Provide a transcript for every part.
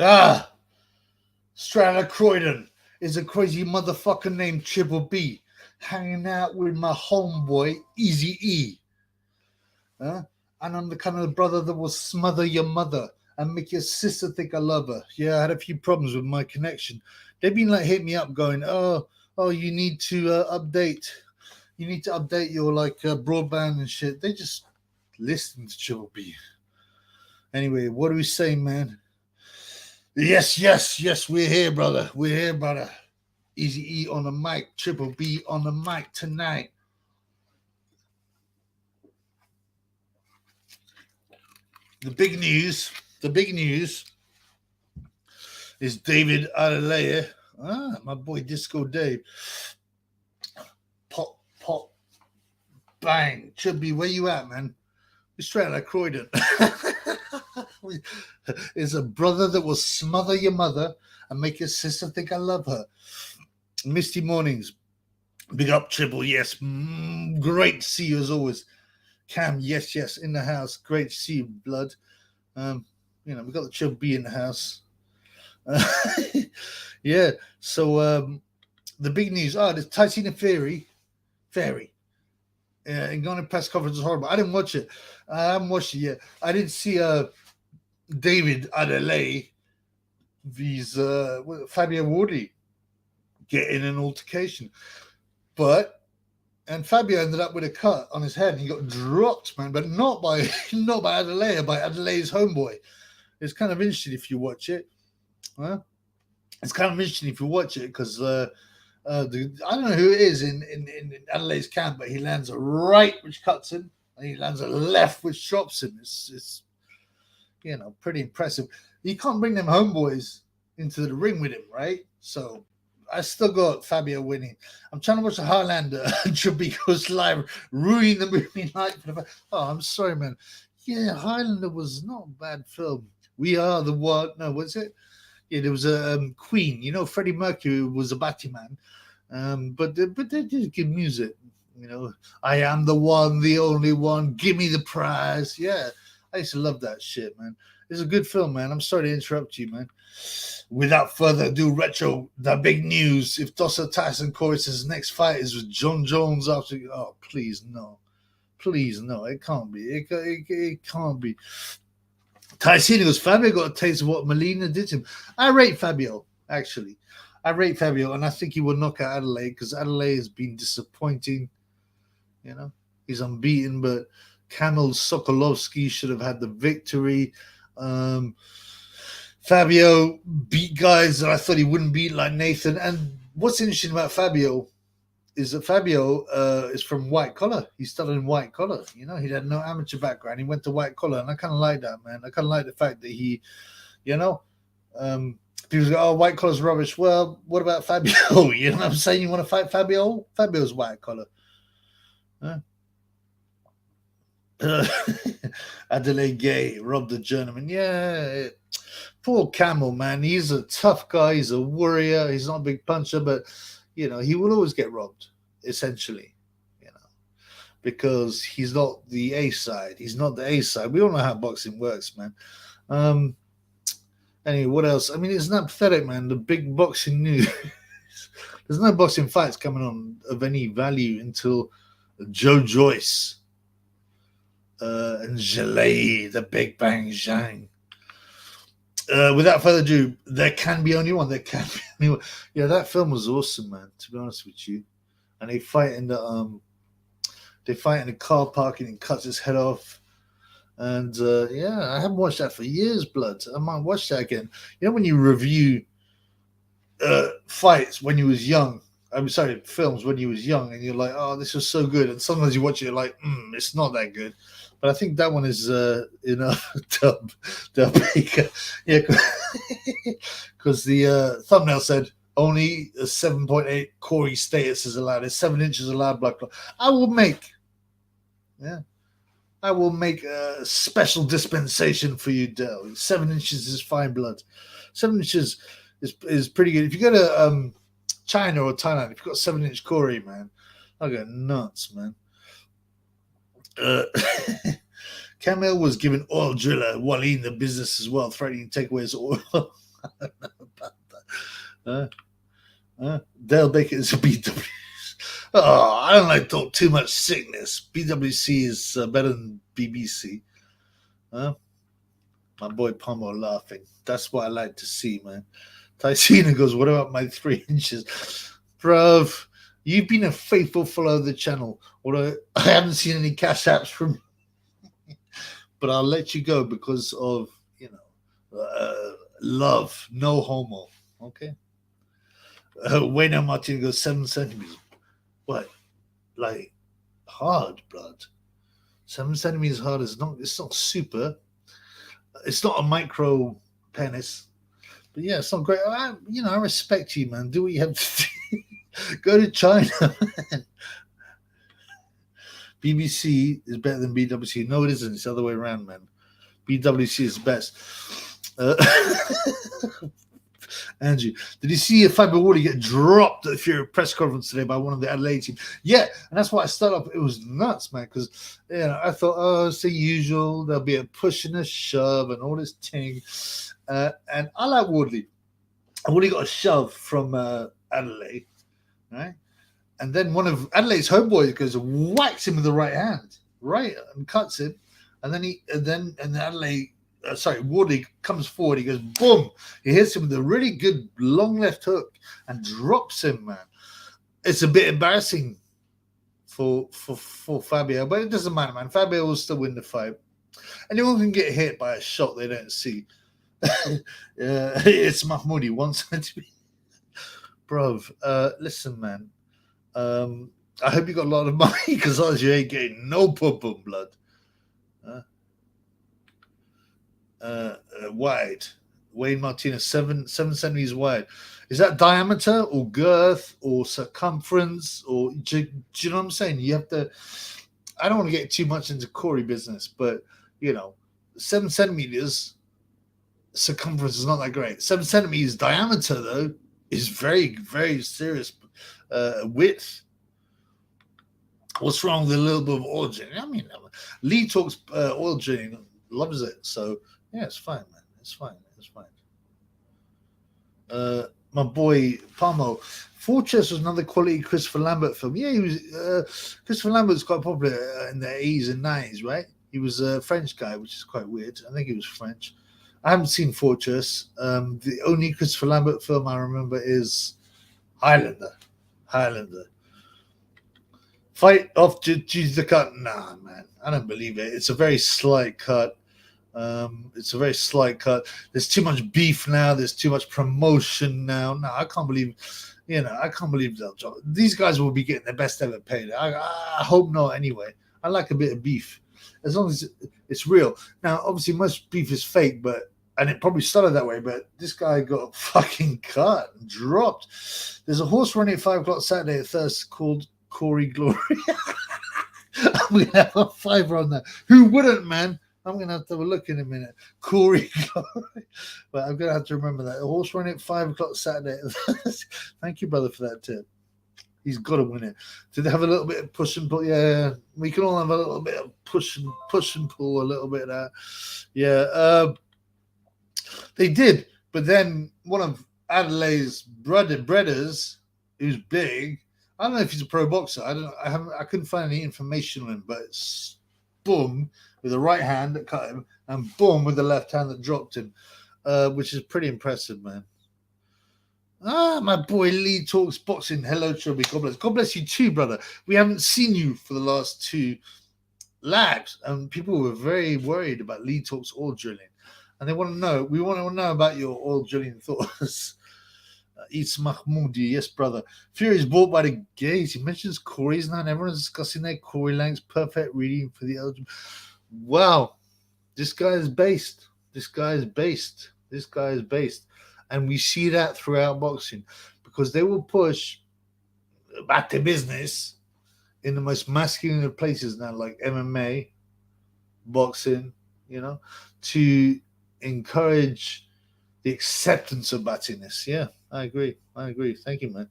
Ah, Strata Croydon is a crazy motherfucker named Triple B hanging out with my homeboy Easy E. Huh? And I'm the kind of brother that will smother your mother and make your sister think I love her. Yeah, I had a few problems with my connection. They've been like hit me up going, oh, you need to update. You need to update your broadband and shit. They just listen to Triple B. Anyway, what are we saying, man? Yes, we're here, brother. We're here, brother. Easy E on the mic, Triple B on the mic tonight. The big news is David Adelea. My boy Disco Dave. Pop, bang. Chubby, where you at, man? We're straight out of Croydon. Is a brother that will smother your mother and make your sister think I love her. Misty mornings. Big up, Triple. Yes. Great to see you as always. Cam, yes, in the house. Great to see you, blood. We got the Triple B in the house. Yeah. So the big news. There's Tyson Fairy. And going to press conference is horrible. I didn't watch it. I haven't watched it yet. I didn't see David Adelea, Fabio Wardy get in an altercation. And Fabio ended up with a cut on his head and he got dropped, man, but not by Adelea, by Adelea's homeboy. It's kind of interesting if you watch it. It's kind of interesting if you watch it because I don't know who it is in Adelaide's camp, but he lands a right which cuts him, and he lands a left which drops him. It's pretty impressive. You can't bring them homeboys into the ring with him, right? So I still got Fabio winning. I'm trying to watch the Highlander and Triple goes live, ruining the movie night. I'm sorry, man. Yeah, Highlander was not a bad film. We Are the World. No, was it? Yeah, there was a Queen. Freddie Mercury was a Batman. But they did good music. I am the one, the only one. Give me the prize. Yeah, I used to love that shit, man. It's a good film, man. I'm sorry to interrupt you, man. Without further ado, Retro, the big news. If Dossa Tyson Corey's next fight is with John Jones after... Oh, please, no. Please, no. It can't be. It can't be. Tyson goes, Fabio got a taste of what Molina did to him. I rate Fabio, actually. I rate Fabio, and I think he will knock out Adelaide because Adelaide has been disappointing. He's unbeaten, but Kamil Sokolovsky should have had the victory. Fabio beat guys that I thought he wouldn't beat, like Nathan. And what's interesting about Fabio is that Fabio is from white collar. He started in white collar. He had no amateur background. He went to white collar, and I kind of like that, man. I kind of like the fact that he, people go, oh, white collar's rubbish. Well, what about Fabio? You know what I'm saying? You want to fight Fabio? Fabio's white collar. Adelaide Gay robbed the journeyman. Yeah, poor Camel, man. He's a tough guy. He's a warrior. He's not a big puncher, but he will always get robbed, essentially. Because he's not the A side. He's not the A side. We all know how boxing works, man. Anyway, what else? I mean, it's not pathetic, man. The big boxing news. There's no boxing fights coming on of any value until Joe Joyce and Gelay, the Big Bang Zhang. Without further ado, there can be only one. There can be only one. Yeah, that film was awesome, man. To be honest with you, and they fight in the car park and he cuts his head off. And I haven't watched that for years, blood. I might watch that again. When you review fights when you was young, films when you was young, and you're like, oh, this was so good. And sometimes you watch it, you're like, it's not that good. But I think that one is Del Baker. Yeah, because the thumbnail said only a 7.8 Corey status is allowed. It's 7 inches allowed blood clot. I will make a special dispensation for you, Del. 7 inches is fine, blood. 7 inches is pretty good. If you go to China or Thailand, if you've got 7-inch Corey, man, I'll go nuts, man. Camille was given oil driller while in the business as well, threatening to take away his oil. don't know about that. Dale Baker is a BW. Oh, I don't like to talk too much sickness. BWC is better than BBC. My boy Pomo laughing. That's what I like to see, man. Tysina goes, what about my 3 inches? Bruv, you've been a faithful follower of the channel. Although I haven't seen any cash apps from you. But I'll let you go because of, love. No homo. Okay? Wayne Martin goes 7 centimeters. What? Like, hard, blood. 7 centimeters hard is not, it's not super. It's not a micro penis. But yeah, it's not great. I respect you, man. Do what you have to do. Go to China, man. BBC is better than BWC. No, it isn't. It's the other way around, man. BWC is best. Andrew, did you see Fabio Wally get dropped at the Fury press conference today by one of the Adelaide team? Yeah, and that's why I started up. It was nuts, man, because I thought, oh, it's the usual. There'll be a push and a shove and all this ting. And I like Wardley. And Wardley got a shove from Adelaide, right? And then one of Adelaide's homeboys goes and whacks him with the right hand, right, and cuts him. And then Adelaide. Wardley comes forward. He goes, boom. He hits him with a really good long left hook and drops him, man. It's a bit embarrassing for Fabio, but it doesn't matter, man. Fabio will still win the fight. Anyone can get hit by a shot they don't see. It's Mahmoudi, 1 centimeter. Bruv, listen, man. I hope you got a lot of money because otherwise you ain't getting no pum-pum blood. Wide. Wayne Martinez, 7 centimeters wide. Is that diameter or girth or circumference? Or do you know what I'm saying? You have to. I don't want to get too much into Corey business, but 7 centimeters circumference is not that great. 7 centimeters diameter though is very, very serious width. What's wrong with a little bit of oil draining? I mean, Lee talks oil draining, loves it. So yeah, it's fine, man. It's fine. My boy Palmo, Fortress was another quality Christopher Lambert film. Yeah, he was. Christopher Lambert was quite popular in the 80s and 90s, right? He was a French guy, which is quite weird. I think he was French. I haven't seen Fortress. The only Christopher Lambert film I remember is Highlander. Fight off to the cut. Nah, man, I don't believe it. It's a very slight cut. There's too much beef now. There's too much promotion now. No, I can't believe, they'll drop. These guys will be getting their best ever paid. I hope not. Anyway, I like a bit of beef as long as it's real. Now, obviously, most beef is fake, and it probably started that way. But this guy got fucking cut and dropped. There's a horse running at 5 o'clock Saturday at Thirst called Corey Glory. I'm gonna have a fiver on that. Who wouldn't, man? I'm going to have to have a look in a minute. Corey Glory. But I'm going to have to remember that. A horse running at 5 o'clock Saturday. Thank you, brother, for that tip. He's got to win it. Did they have a little bit of push and pull? Yeah, we can all have a little bit of push and pull, a little bit of that. Yeah, they did. But then one of Adelaide's brothers, who's big, I don't know if he's a pro boxer. I couldn't find any information on him, but it's boom, with the right hand that cut him, and boom with the left hand that dropped him, which is pretty impressive, man. My boy Lee talks boxing. Hello, Chubby. God bless you too, brother. We haven't seen you for the last 2 labs, and people were very worried about Lee talks oil drilling, and they want to know. We want to know about your oil drilling thoughts. It's Mahmoudi, yes, brother. Fury is bought by the gays. He mentions Corey's now, and everyone's discussing their Corey Lang's perfect reading for the LGBT. Wow, this guy is based. And we see that throughout boxing because they will push back to business in the most masculine of places now, like MMA, boxing, to encourage the acceptance of battiness. Yeah, I agree. Thank you, man.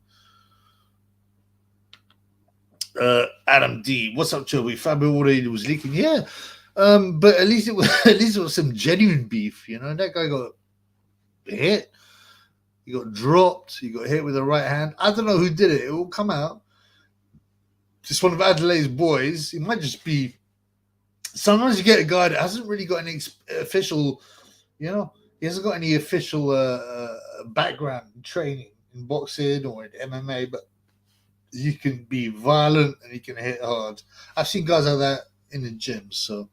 Adam D, what's up, Chubby? Fabio already was leaking. Yeah. But at least it was some genuine beef, That guy got hit. He got dropped. He got hit with the right hand. I don't know who did it. It will come out. Just one of Adelaide's boys. It might just be. Sometimes you get a guy that hasn't really got any official, he hasn't got any official background training in boxing or in MMA, but he can be violent and he can hit hard. I've seen guys like that in the gym. So,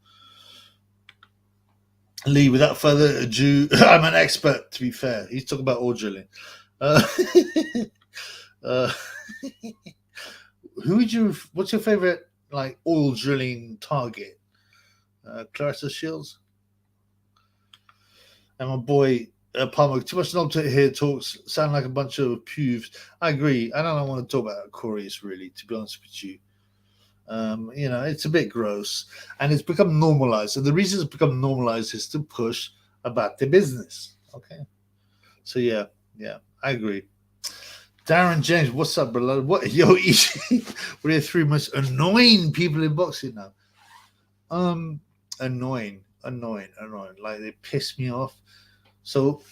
Lee, without further ado, I'm an expert, to be fair. He's talking about oil drilling. What's your favorite oil drilling target? Clarissa Shields? And my boy Palmer, too much knob to hear talks sound like a bunch of pubes. I agree. I don't want to talk about Corey's really, to be honest with you. It's a bit gross and it's become normalized. And the reason it's become normalized is to push about the business. Okay. So yeah, I agree. Darren James, what's up, brother? What are the three most annoying people in boxing now? Annoying. Like they piss me off. So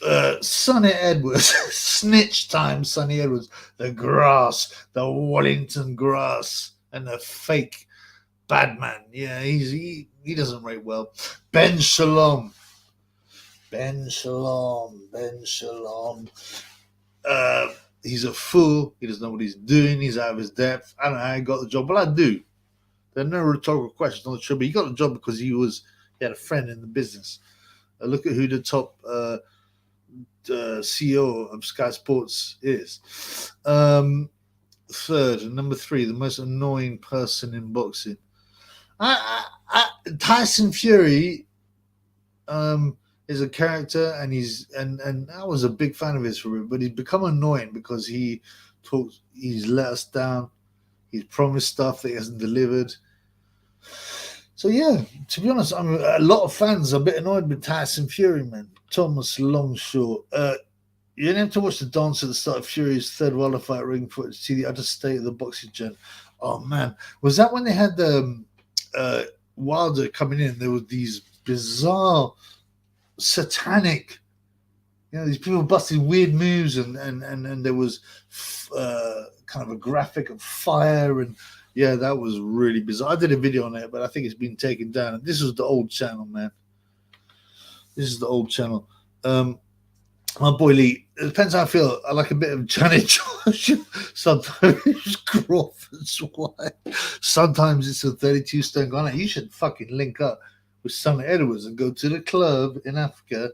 Sonny Edwards, snitch time, Sonny Edwards, the grass, the Wellington grass, and the fake bad man. Yeah, he doesn't rate well. Ben Shalom. He's a fool. He doesn't know what he's doing. He's out of his depth. I don't know how he got the job, but I do. There are no rhetorical questions on the show, but he got the job because he had a friend in the business. Look at who the top CEO of Sky Sports is. Third and number 3, the most annoying person in boxing. Tyson Fury is a character, and I was a big fan of his for him, but he's become annoying because he's let us down. He's promised stuff that he hasn't delivered. So yeah, to be honest, a lot of fans are a bit annoyed with Tyson Fury, man. Thomas Longshore. You didn't have to watch the dance at the start of Fury's third Wilder fight ring to see the utter state of the boxing gen. Oh man, was that when they had the Wilder coming in? There were these bizarre, satanic, these people busting weird moves, and there was kind of a graphic of fire, and yeah, that was really bizarre. I did a video on it, but I think it's been taken down. This was the old channel, man. This is the old channel. My boy Lee, it depends how I feel. I like a bit of Janet Josh. Sometimes Crawford's wife. Sometimes it's a 32 stone gunner. You should fucking link up with Sonny Edwards and go to the club in Africa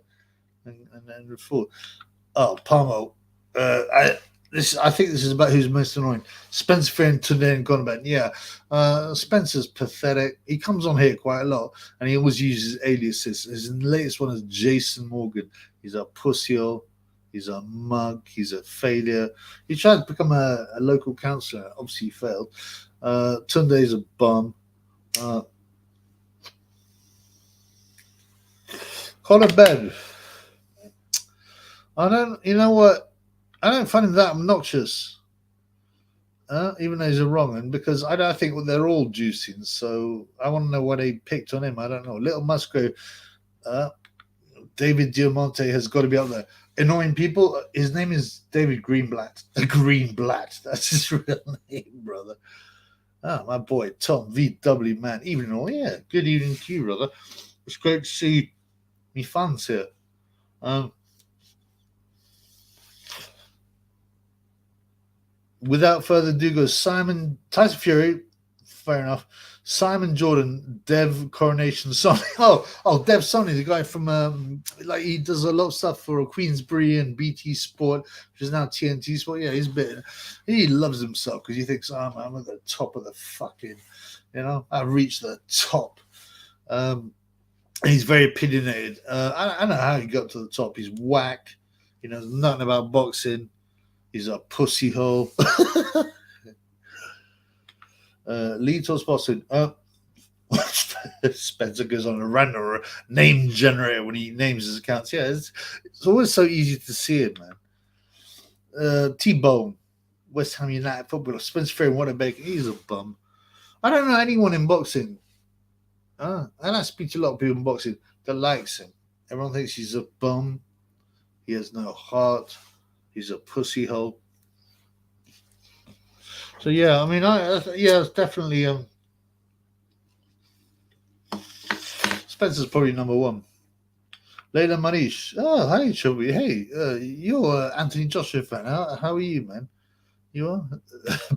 and report. Oh, Palmo. I think this is about who's most annoying. Spencer Fair and Tunde Gonabet. Yeah, Spencer's pathetic. He comes on here quite a lot, and he always uses aliases. His latest one is Jason Morgan. He's a pussyhole. He's a mug. He's a failure. He tried to become a local councillor. Obviously, he failed. Tunde's a bum. Conor Ben. You know what? I don't find him that obnoxious, even though he's a wrong one, because I think they're all juicing. So I want to know why they picked on him. I don't know. Little Musgrave, David Diamante has got to be up there. Annoying people. His name is David Greenblatt. Greenblatt. That's his real name, brother. Oh, my boy Tom VW, man. Evening all. Yeah, good evening to you, brother. It's great to see me fans here. Without further ado, goes Tyson Fury, fair enough. Simon Jordan, Dev Coronation Sonny. Oh, Dev Sonny, the guy from he does a lot of stuff for Queensbury and BT Sport, which is now TNT Sport. Yeah, he loves himself because he thinks I'm at the top of the fucking, I've reached the top. He's very opinionated. I don't know how he got to the top. He's whack. He knows nothing about boxing. He's a pussy hole. Lee Toss Boston. Spencer goes on a rant or a name generator when he names his accounts. Yeah, it's always so easy to see it, man. T-Bone, West Ham United footballer. Spencer Fair, what a bacon. He's a bum. I don't know anyone in boxing. And I speak to a lot of people in boxing that likes him. Everyone thinks he's a bum. He has no heart. He's a pussy hole. So yeah, I mean, yeah, it's definitely Spencer's probably number one. Leila Manish. Oh, hi, Chubby. Hey, you're Anthony Joshua fan. How are you, man? You are?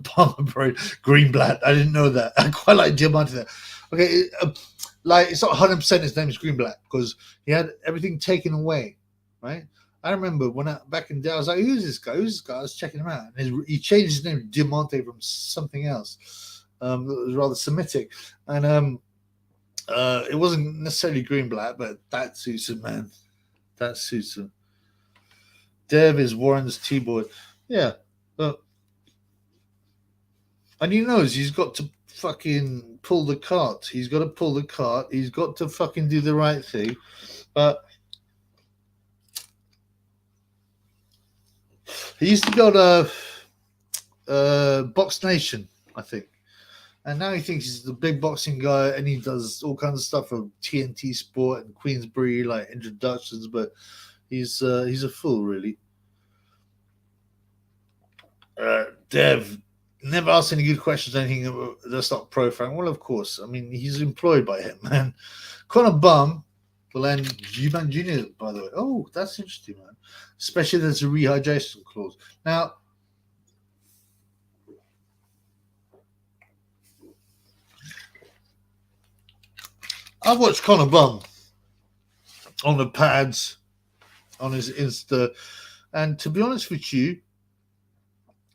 Palmer Parade. Greenblatt. I didn't know that. I quite like Diamante there. Okay, like, it's not 100% his name is Greenblatt because he had everything taken away, right? I remember back in the day, I was like, who's this guy? Who's this guy? I was checking him out. And he changed his name to Diamante from something else. It was rather Semitic. And it wasn't necessarily Greenblatt, but that suits him, man. That suits him. Dev is Warren's T-boy. Yeah. And he knows he's got to fucking pull the cart. He's got to pull the cart. He's got to fucking do the right thing. But he used to go to Box Nation, I think. And now he thinks he's the big boxing guy, and he does all kinds of stuff for TNT Sport and Queensbury, like introductions. But he's a fool, really. Dev never asked any good questions. Anything that's not pro fan. Well, of course. I mean, he's employed by him, man. Connor Bum will end G-Man Jr. By the way. Oh, that's interesting, man. Especially there's a rehydration clause. Now, I watched Connor Bum on the pads, on his Insta, and to be honest with you,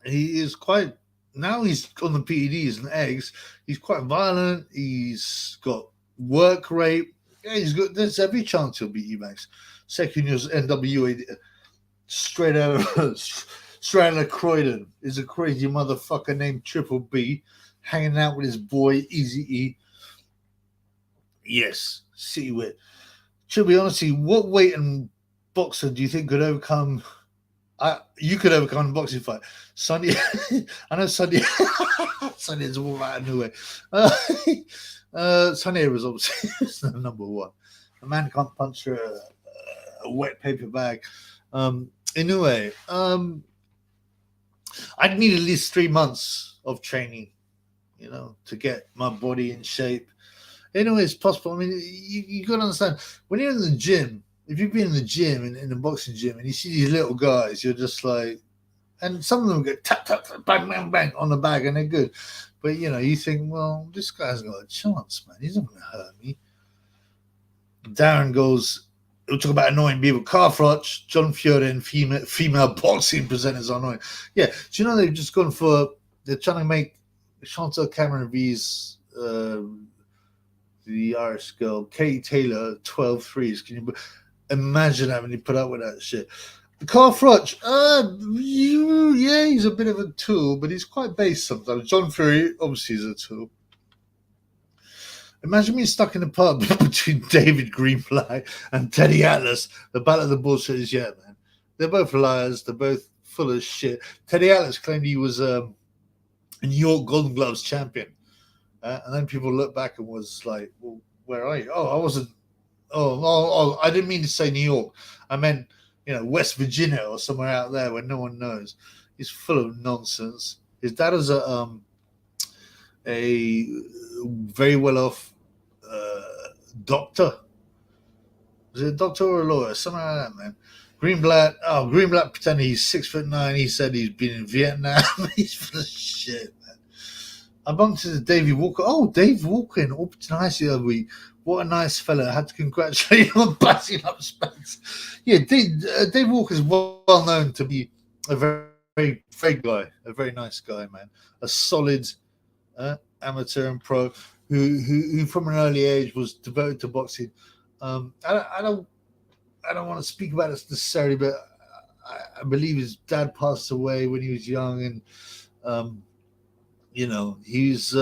he is quite. Now he's on the PEDs and eggs. He's quite violent. He's got work rate. Yeah, he's got. There's every chance he'll beat Emax. Second year's NWA, straight out of Croydon, is a crazy motherfucker named Triple B, hanging out with his boy Easy E. Yes, City Wit. To be honest, what weight and boxer do you think could overcome? You could overcome a boxing fight. Sunday, I know Sunday. Sunday's all out of nowhere. Sunday was obviously number one. A man can't punch a wet paper bag. Anyway, I'd need at least 3 months of training, to get my body in shape. Anyway, it's possible. I mean, you got to understand, when you're in the gym, if you've been in the gym, in the boxing gym, and you see these little guys, you're just like, and some of them get tap, tap, tap, bang, bang, bang on the bag, and they're good. But, you think, well, this guy's got a chance, man. He's not going to hurt me. Darren goes, we'll talk about annoying people. Carl Froch, John Fiore, and female boxing presenters are annoying. Yeah, do you know they're trying to make Chantal Cameron V's, the Irish girl, Katie Taylor, 12 threes. Can you imagine having to put up with that shit? Carl Froch, yeah, he's a bit of a tool, but he's quite base sometimes. John Fury, obviously, is a tool. Imagine me stuck in a pub between David Greenblatt and Teddy Atlas. The battle of the bullshitters, yeah, man. They're both liars. They're both full of shit. Teddy Atlas claimed he was a New York Golden Gloves champion. And then people look back and was like, well, where are you? Oh, I wasn't. Oh, I didn't mean to say New York. I meant, West Virginia or somewhere out there where no one knows. He's full of nonsense. His dad is a very well-off doctor. Was it a doctor or a lawyer? Something like that, man. Greenblatt pretended he's 6'9". He said he's been in Vietnam. He's full of shit, man. I bumped into Davey Walker. Oh, Dave Walker in Orpington High the other week. What a nice fella. I had to congratulate him on passing up Spence. Yeah, Dave Walker is well known to be a very, very, very guy, a very nice guy, man. A solid amateur and pro who from an early age was devoted to boxing. I don't want to speak about this necessarily, but I believe his dad passed away when he was young, and he's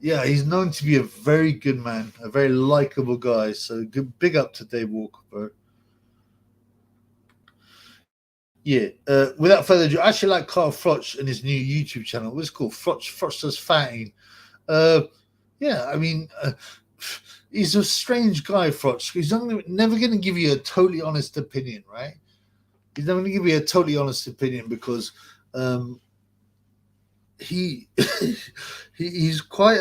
he's known to be a very good man, a very likable guy. So big up to Dave Walker, bro. Yeah. Without further ado, I actually like Carl Froch and his new YouTube channel. What's it called? Froch Does Fighting. Yeah, I mean, he's a strange guy, Froch. He's never going to give you a totally honest opinion, right? he's not going to give you a totally honest opinion because he he's quite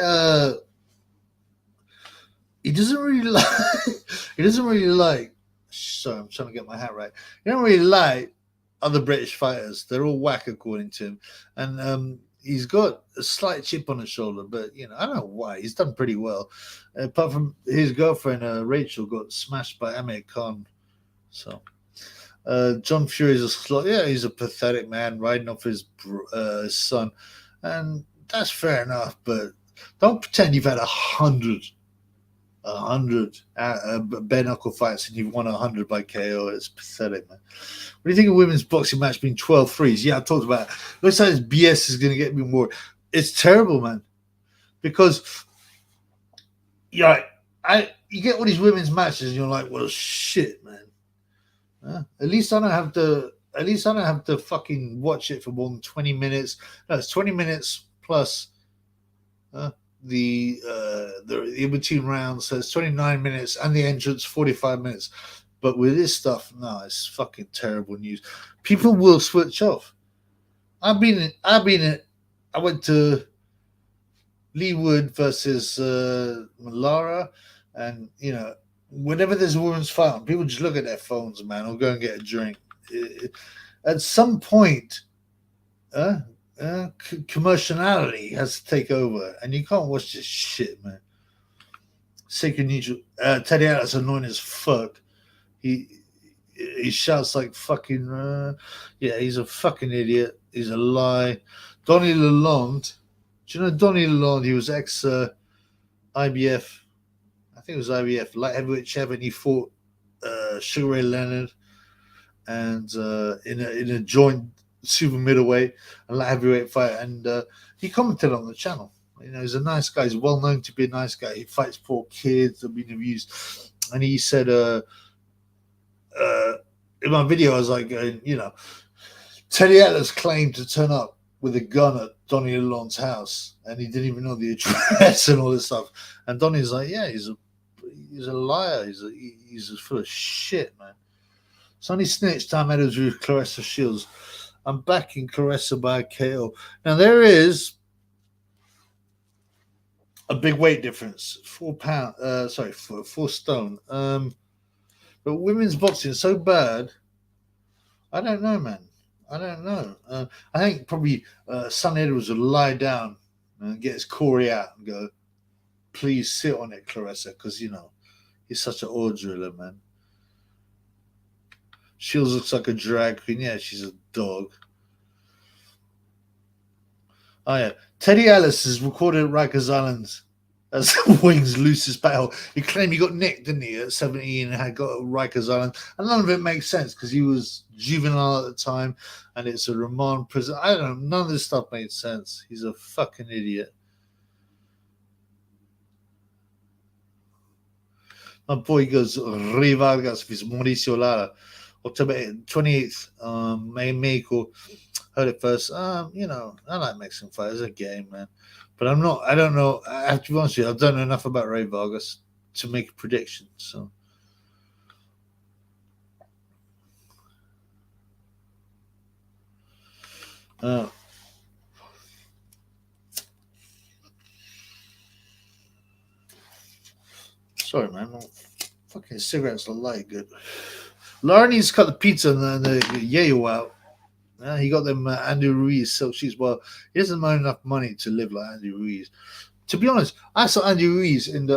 he doesn't really like he doesn't really like. Sorry, I'm trying to get my hat right. He don't really like other British fighters. They're all whack according to him, and he's got a slight chip on his shoulder. But I don't know why. He's done pretty well, apart from his girlfriend Rachel got smashed by Amir Khan. So John Fury's he's a pathetic man riding off his son, and that's fair enough. But don't pretend you've had 100 bare knuckle fights and you've won 100 by KO. It's pathetic, man. What do you think of women's boxing match being 12-3s? Yeah, I talked about it. Looks like this BS is going to get me more. It's terrible, man. Because you get all these women's matches and you're like, well, shit, man. At least I don't have to fucking watch it for more than 20 minutes. No, it's 20 minutes plus the in between rounds, so it's 29 minutes, and the entrance 45 minutes. But with this stuff, no, it's fucking terrible news. People will switch off. I went to Leewood versus Malara, and whenever there's a women's fight on, people just look at their phones, man, or go and get a drink. At some point, commerciality has to take over, and you can't watch this shit, man. Sacred Neutral. Teddy Atlas annoying as fuck. He shouts like fucking. He's a fucking idiot. He's a lie. Donnie Lalonde. Do you know Donnie Lalonde? He was ex IBF. I think it was IBF light heavyweight champion. He fought Sugar Ray Leonard, and in a joint super middleweight and light heavyweight fight, and he commented on the channel. He's a nice guy. He's well known to be a nice guy. He fights poor kids that have been abused, and he said, in my video, I was like, Teddy Atlas claimed to turn up with a gun at Donnie Lalonde's house, and he didn't even know the address and all this stuff. And Donnie's like, yeah, he's a liar. He's full of shit, man. Sonny snitched Tom Edwards with Claressa Shields. I'm backing Claressa by KO. Now there is a big weight difference, 4 stone. But women's boxing is so bad. I don't know, man. I don't know. I think probably Sonny Edwards would lie down and get his Corey out and go, please sit on it, Claressa, because he's such an ore driller, man. Shields looks like a drag queen. Yeah, she's a dog. Oh, yeah. Teddy Atlas is recorded at Rikers Island as Wings loosest battle. He claimed he got nicked, didn't he, at 17 and had got at Rikers Island. And none of it makes sense because he was juvenile at the time and it's a remand prison. I don't know. None of this stuff made sense. He's a fucking idiot. My boy goes, Rey Vargas vs. Mauricio Lara. October 28th, Mexico. Heard it first. I like Mexican fighters. It's a game, man. But I don't know. I have to be honest with you, I don't know enough about Rey Vargas to make a prediction. So. Sorry, man. Fucking cigarettes are light good. Lara needs to cut the pizza and the yayo out. He got them Andy Ruiz silk sheets. Well, he doesn't earn enough money to live like Andy Ruiz. To be honest, I saw Andy Ruiz in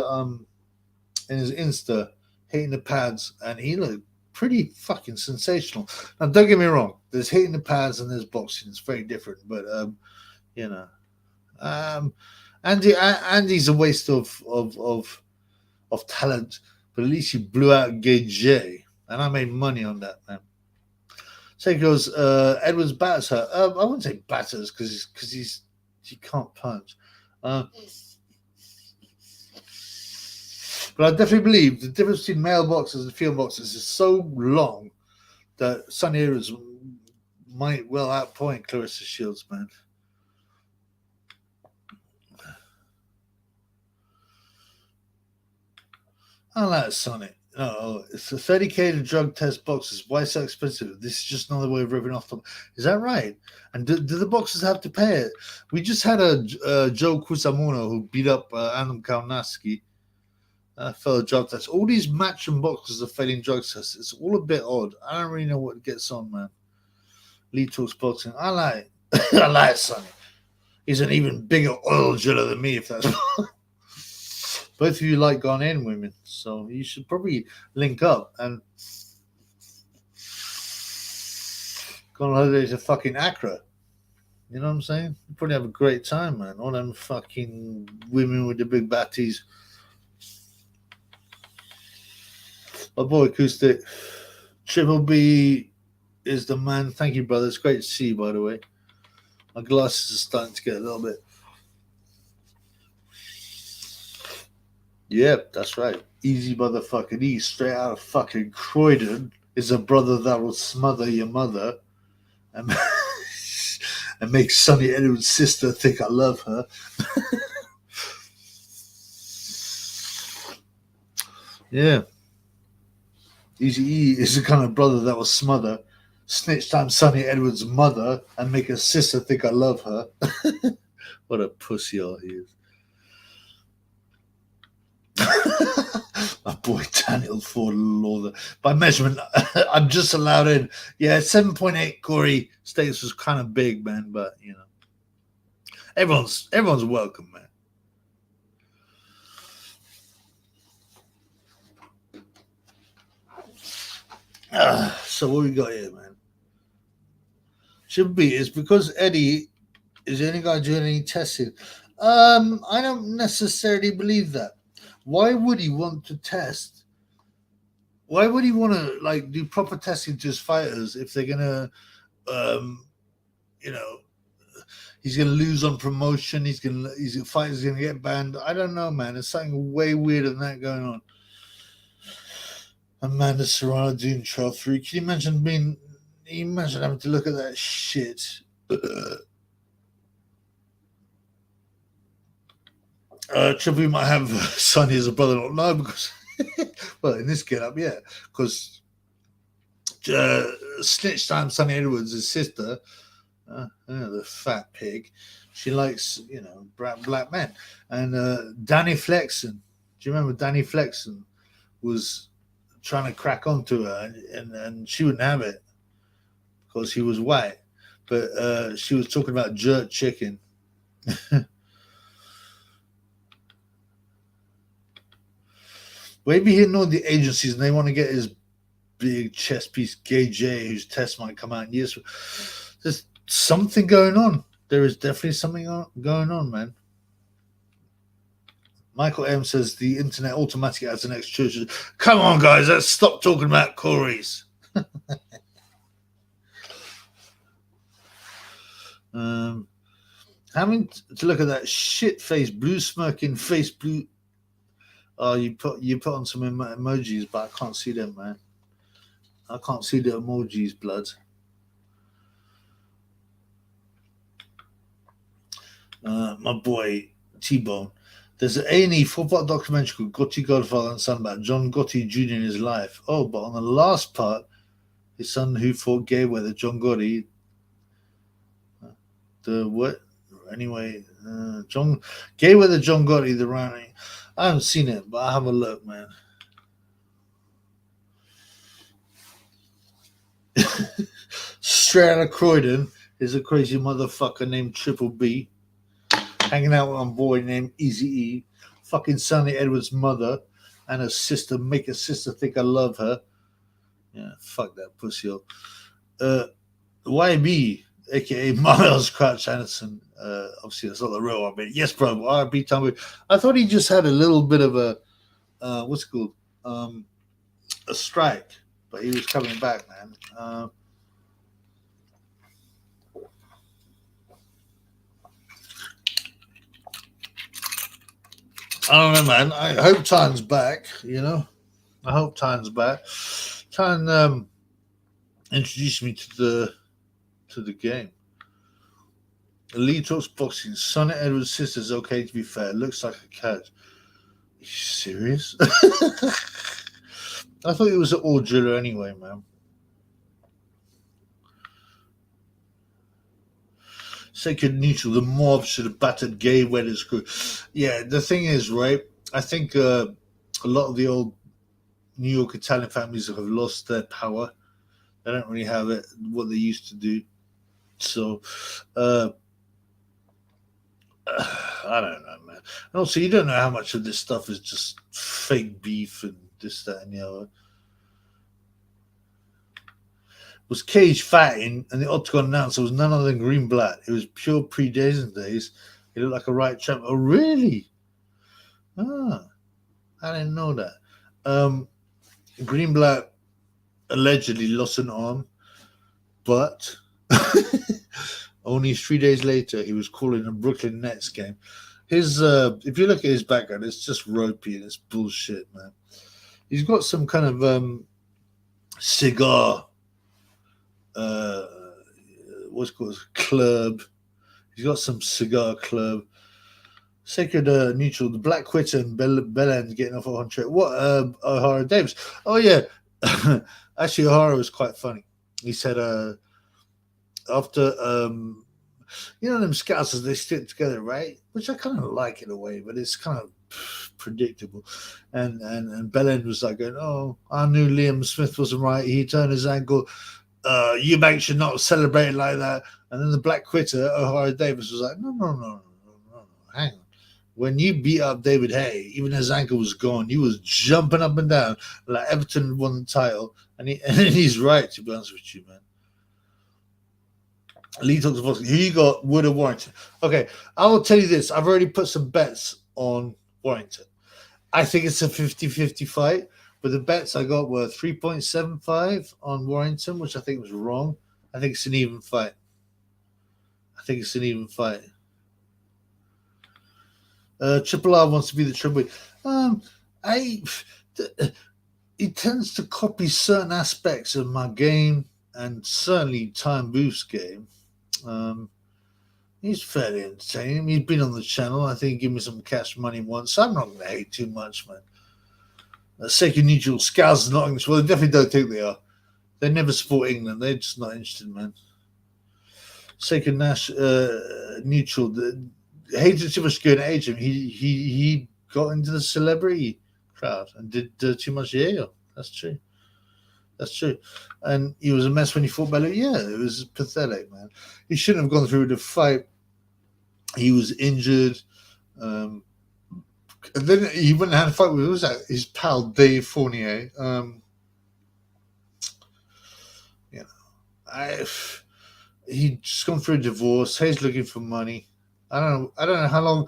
his Insta hitting the pads, and he looked pretty fucking sensational. Now, don't get me wrong. There's hitting the pads and there's boxing. It's very different, but Andy's a waste of talent. But at least he blew out Gay J. And I made money on that, man. So he goes, Edwards batters her. I wouldn't say batters because he can't punch. But I definitely believe the difference between male boxers and female boxers is so long that Sonny Edwards might well outpoint Claressa Shields, man. I like Sonny. No, it's a 30K to drug test boxes. Why so expensive? This is just another way of ripping off them. Is that right? And do the boxers have to pay it? We just had a Joe Cusamono who beat up Adam Kalnaski. Failed drug test. All these matching boxers are failing drug tests. It's all a bit odd. I don't really know what gets on, man. Lee talks boxing. I like I like Sonny. He's an even bigger oil driller than me, if that's both of you like Ghanaian women, so you should probably link up and go on holiday to fucking Accra. You know what I'm saying? You probably have a great time, man. All them fucking women with the big batties. My boy Acoustic. Triple B is the man. Thank you, brother. It's great to see you, by the way. My glasses are starting to get a little bit. Yep, that's right. Easy motherfucking E, straight out of fucking Croydon, is a brother that will smother your mother and, and make Sonny Edwards' sister think I love her. Yeah. Easy E is the kind of brother that will smother, snitch time Sonny Edwards' mother and make her sister think I love her. What a pussy all he is. My boy Daniel Ford Lauder. By measurement, I'm just allowed in. Yeah, 7.8 Corey status was kind of big, man, but you know. Everyone's welcome, man. So what we got here, man? Should be it's because Eddie is the only guy doing any testing. I don't necessarily believe that. Why would he want to test? Why would he want to like do proper testing to his fighters if they're gonna, you know, he's gonna lose on promotion? His fighters gonna get banned. I don't know, man. There's something way weirder than that going on. Amanda Serrano doing trial 3. Can you imagine being? Can you imagine having to look at that shit? Triple might have Sonny as a brother. No, because well, in this get up, yeah, because snitch time Sonny Edwards' his sister, the fat pig. She likes black men, and Danny Flexen. Do you remember Danny Flexen was trying to crack onto her, and she wouldn't have it because he was white, but she was talking about jerk chicken. Maybe he ignored the agencies and they want to get his big chess piece, Gay J, whose test might come out in years. There's something going on. There is definitely something going on, man. Michael M says the internet automatically adds the next church. Come on, guys, let's stop talking about Corey's. Having to look at that shit face, blue smirking face, blue. Oh, you put on some emojis, but I can't see them, man. I can't see the emojis, blood. My boy T-Bone. There's an A&E 4-part documentary called Gotti, Godfather and Son about John Gotti Jr. in his life. Oh, but on the last part, his son who fought Mayweather, John Gotti. The what? Anyway, John Mayweather, John Gotti, the round. I haven't seen it, but I'll have a look, man. Straight out of Croydon is a crazy motherfucker named Triple B. Hanging out with my boy named Easy E. Fucking Sonny Edwards' mother and her sister. Make her sister think I love her. Yeah, fuck that pussy up. YB, a.k.a. Miles Crouch Anderson. Obviously, that's not the real one, but yes, bro. RB Tommy. I thought he just had a little bit of a what's it called? A strike, but he was coming back, man. I don't know, man. I hope Time's back. You know, I hope Time's back. Time introduced me to the game. Lee talks boxing. Sonny Edwards' sister's okay, to be fair. Looks like a cat. Are you serious? I thought he was an old driller anyway, man. Sacred neutral, the mob should have battered gay wedders crew. Yeah, the thing is, right? I think a lot of the old New York Italian families have lost their power. They don't really have it what they used to do. So, uh, I don't know, man. And also, you don't know how much of this stuff is just fake beef and this, that, and the other. Was cage fighting, and the octagon announcer was none other than Greenblatt. It was pure pre-Days. He looked like a right champ. Oh, really? Ah, I didn't know that. Greenblatt allegedly lost an arm, but only 3 days later he was calling a Brooklyn Nets game. His if you look at his background, it's just ropey and it's bullshit, man. He's got some kind of cigar what's it called club. He's got some cigar club. Sacred neutral, the Black Quitter and Bellend getting off on track. What O'Hara Davis? Oh yeah, actually O'Hara was quite funny. He said after you know them scousers, they stick together, right? Which I kind of like in a way, but it's kind of predictable. And Bellend was like going, "Oh, I knew Liam Smith wasn't right. He turned his ankle. Eubank should not celebrate like that." And then the Black Quitter, O'Hara Davis, was like, no, hang on. When you beat up David Hay, even his ankle was gone, he was jumping up and down like Everton won the title. And he's right, to be honest with you, man. Lee talks about who you got, Wood or Warrington. Okay, I will tell you this. I've already put some bets on Warrington. I think it's a 50-50 fight. But the bets I got were 3.75 on Warrington, which I think was wrong. I think it's an even fight. Triple R wants to be the triple. He tends to copy certain aspects of my game and certainly Time Booth's game. He's fairly entertaining. He's been on the channel. I think he gave me some cash money once. So I'm not going to hate too much, man. Sacred neutral Scousers not English. Well, they definitely don't think they are. They never support England. They're just not interested, man. Sacred Nash neutral. Hated too much going to age him. He got into the celebrity crowd and did too much Yale. That's true. And he was a mess when he fought Bellew. Yeah, it was pathetic, man. He shouldn't have gone through the fight. He was injured. And then he went and had a fight with, what was that? His pal Dave Fournier. He'd just gone through a divorce. He's looking for money. I don't know how long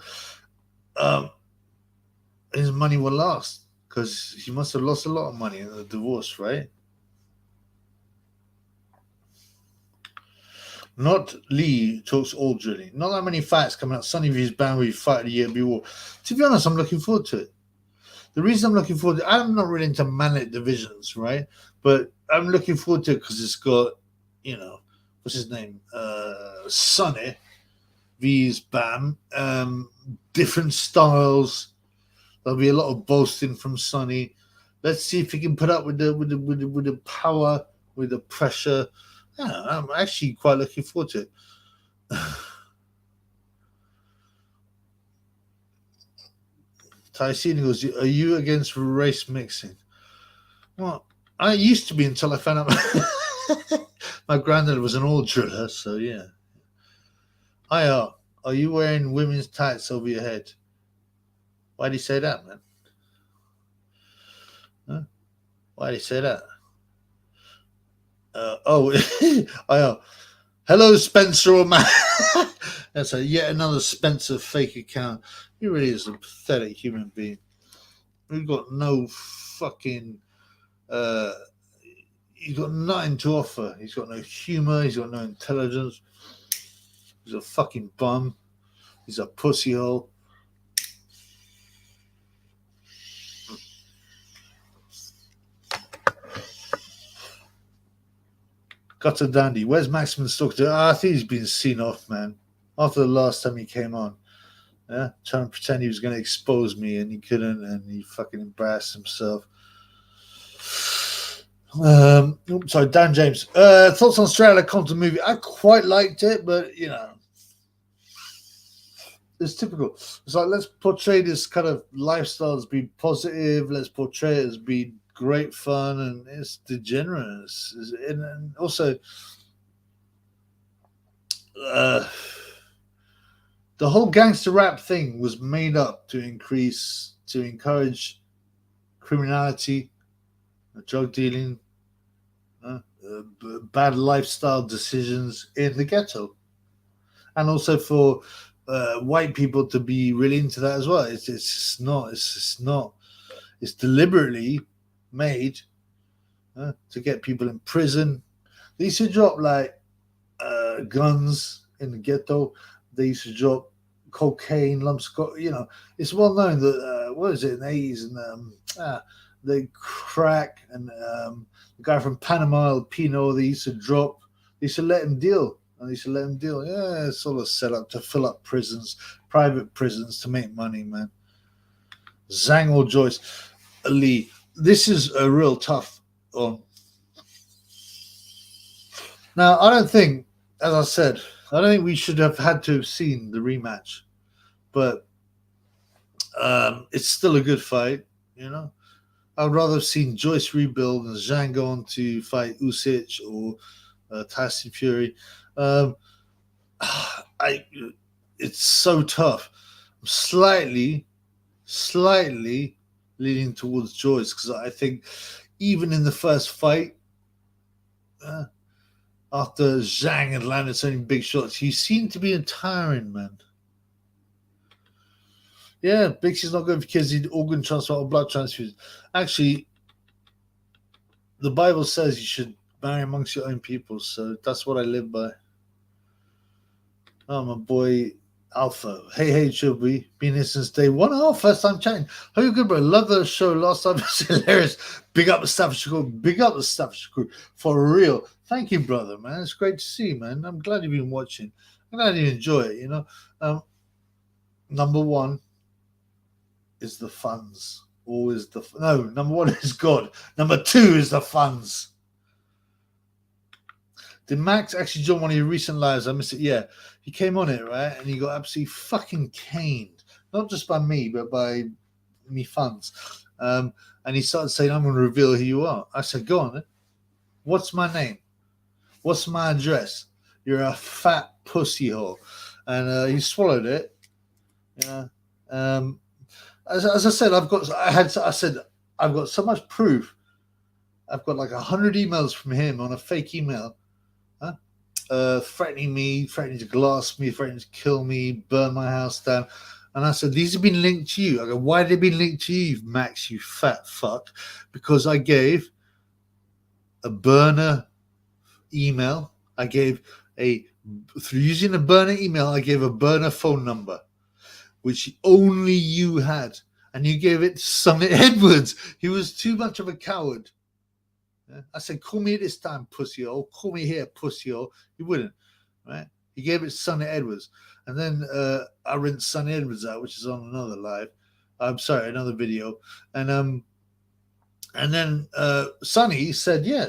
his money will last, because he must have lost a lot of money in the divorce, right? Not Lee talks all drilling. Not that many fights coming out. Sonny vs. Banbury fight of the year before. To be honest, I'm looking forward to it. The reason I'm looking forward to it, I'm not really into manlet divisions, right? But I'm looking forward to it because it's got, what's his name? Sonny vs. Bam. Different styles. There'll be a lot of boasting from Sonny. Let's see if he can put up with the power, with the pressure. Yeah, I'm actually quite looking forward to it. Tyson goes, "Are you against race mixing?" Well, I used to be until I found out my granddad was an old driller, so yeah. Are you wearing women's tights over your head? Why do you say that, man? Huh? Why do you say that? Hello, Spencer O'Man. That's yet another Spencer fake account. He really is a pathetic human being. He's got no fucking. He's got nothing to offer. He's got no humor. He's got no intelligence. He's a fucking bum. He's a pussy hole. Got a dandy. Where's Maximus Stockton? I think he's been seen off, man. After the last time he came on. Yeah, trying to pretend he was going to expose me and he couldn't, and he fucking embarrassed himself. Sorry, Dan James. Thoughts on Australia Compton movie? I quite liked it, but you know, it's typical. It's like, let's portray this kind of lifestyle as being positive. Let's portray it as being great fun, and it's degenerate. And also, the whole gangster rap thing was made up to encourage criminality, drug dealing, bad lifestyle decisions in the ghetto, and also for white people to be really into that as well. It's just not. It's just not. It's deliberately made to get people in prison. They used to drop like guns in the ghetto. They used to drop cocaine lumps. You know, it's well known that what is it in the 80s and the crack and the guy from Panama, El Pino. They used to drop. They used to let him deal. And they used to let him deal. Yeah, it's all a setup to fill up prisons, private prisons, to make money, man. Zhang or Joyce Lee. This is a real tough one. Now, I don't think, as I said, I don't think we should have had to have seen the rematch, but it's still a good fight, you know. I'd rather have seen Joyce rebuild and Zhang go on to fight Usyk or Tyson Fury. It's so tough. I'm slightly leaning towards Joyce because I think even in the first fight, after Zhang had landed so many big shots, he seemed to be tiring, man. Yeah, Big C's not good because he organ transplant or blood transfusion. Actually, the Bible says you should marry amongst your own people, so that's what I live by. Oh, my boy Alpha. Hey, Chubby. Been here since day one. Oh, first time chatting. How you good, bro? Love the show. Last time was hilarious. Big up the Staffordshire crew. Big up the Staffordshire crew. For real. Thank you, brother, man. It's great to see you, man. I'm glad you've been watching. I'm glad you enjoy it, you know. Number one is the funds. Always number one is God. Number two is the funds. Did Max actually join one of your recent lives? I missed it. Yeah, he came on it, right? And he got absolutely fucking caned. Not just by me, but by me funds. And he started saying, I'm going to reveal who you are. I said, go on then. What's my name? What's my address? You're a fat pussy hole. And he swallowed it. Yeah. As I said, I've got so much proof. I've got like 100 emails from him on a fake email. Threatening me, threatening to glass me, threatening to kill me, burn my house down. And I said, these have been linked to you. I go, why have they been linked to you, Max, you fat fuck? Because I gave a burner email. Through using a burner email, I gave a burner phone number, which only you had. And you gave it to Summit Edwards. He was too much of a coward. I said, call me at this time, pussy hole. Call me here, pussy hole. He wouldn't, right? He gave it to Sonny Edwards. And then I rinsed Sonny Edwards out, which is on another live. I'm sorry, another video. And then Sonny said, yeah,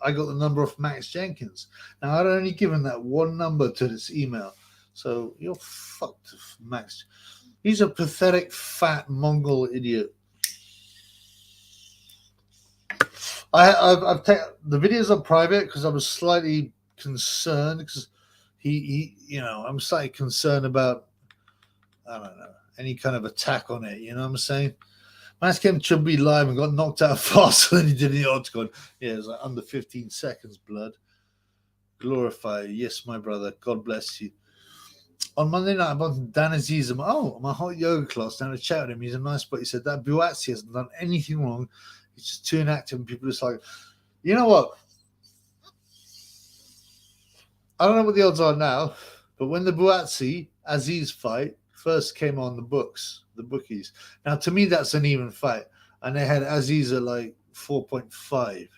I got the number of Max Jenkins. Now, I'd only given that one number to this email. So you're fucked, Max. He's a pathetic, fat, Mongol idiot. I've taken the videos are private because I was slightly concerned because I'm slightly concerned about, I don't know, any kind of attack on it. You know what I'm saying? Max came to be live and got knocked out faster than he did in the octagon. Yeah, it was like under 15 seconds, blood. Glorify you. Yes, my brother. God bless you. On Monday night, I bumped Dan Aziz. My hot yoga class down to chat with him. He's a nice boy. He said that Buatsi hasn't done anything wrong. It's just too inactive, and people are just like, you know what? I don't know what the odds are now, but when the Buatsi Aziz fight first came on the bookies. Now, to me, that's an even fight. And they had Aziz at like 4.5,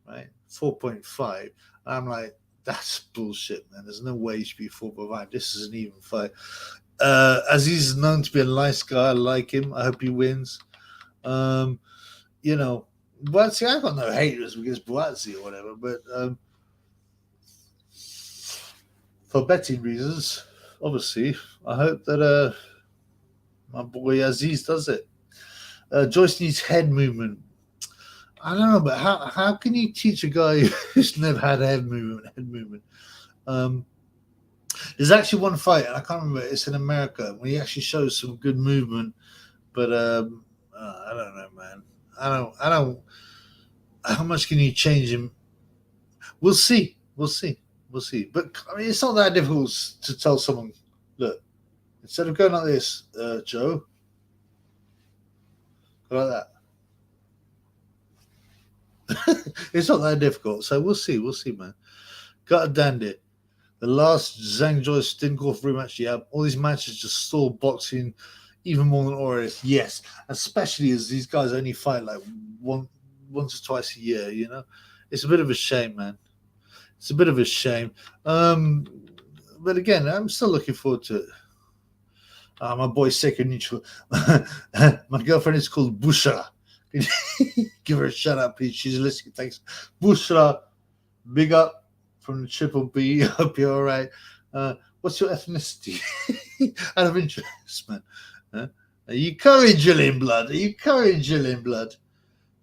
right? 4.5. I'm like, that's bullshit, man. There's no way you should be 4.5. This is an even fight. Aziz is known to be a nice guy. I like him. I hope he wins. Buatsi, I got no haters against Buatsi or whatever, but for betting reasons, obviously, I hope that my boy Aziz does it. Joyce needs head movement. I don't know, but how can you teach a guy who's never had head movement? There's actually one fight, and I can't remember. It's in America when he actually shows some good movement, but I don't know, man. I don't. How much can you change him? We'll see. But I mean, it's not that difficult to tell someone, look, instead of going like this, Joe, go like that. It's not that difficult. So we'll see, man. Got a dandy. The last Zhang Joyce didn't go for rematch. Yeah, all these matches just stall boxing even more than Orif. Yes, especially as these guys only fight like once or twice a year. You know, it's a bit of a shame, man. It's a bit of a shame. But again, I'm still looking forward to it. My boy Seiko Neutral. My girlfriend is called Bushra. Give her a shout out, please. She's listening. Thanks, Bushra. Big up from the Triple B. Hope you're all right. What's your ethnicity? Out of interest, man. Are you Curry Gillian blood?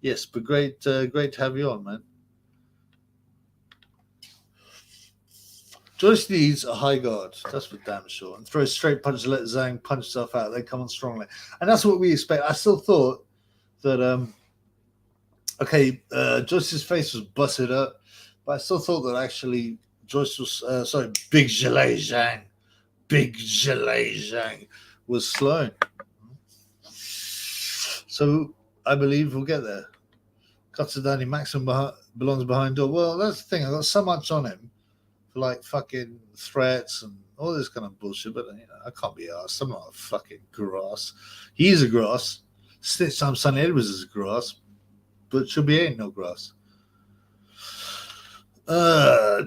Yes, but great to have you on, man. Joyce needs a high guard. That's for damn sure. And throw a straight punch to let Zhang punch stuff out. They come on strongly. And that's what we expect. I still thought that, Joyce's face was busted up, but I still thought that actually Joyce was, Big Zhilei Zhang was slowing. So I believe we'll get there. Katsudani Maxim belongs behind door. Well, that's the thing. I got so much on him. Like fucking threats and all this kind of bullshit, but I can't be asked. I'm not a fucking grass. He's a grass. Stitch time Sonny Edwards is a grass, but Chubby ain't no grass.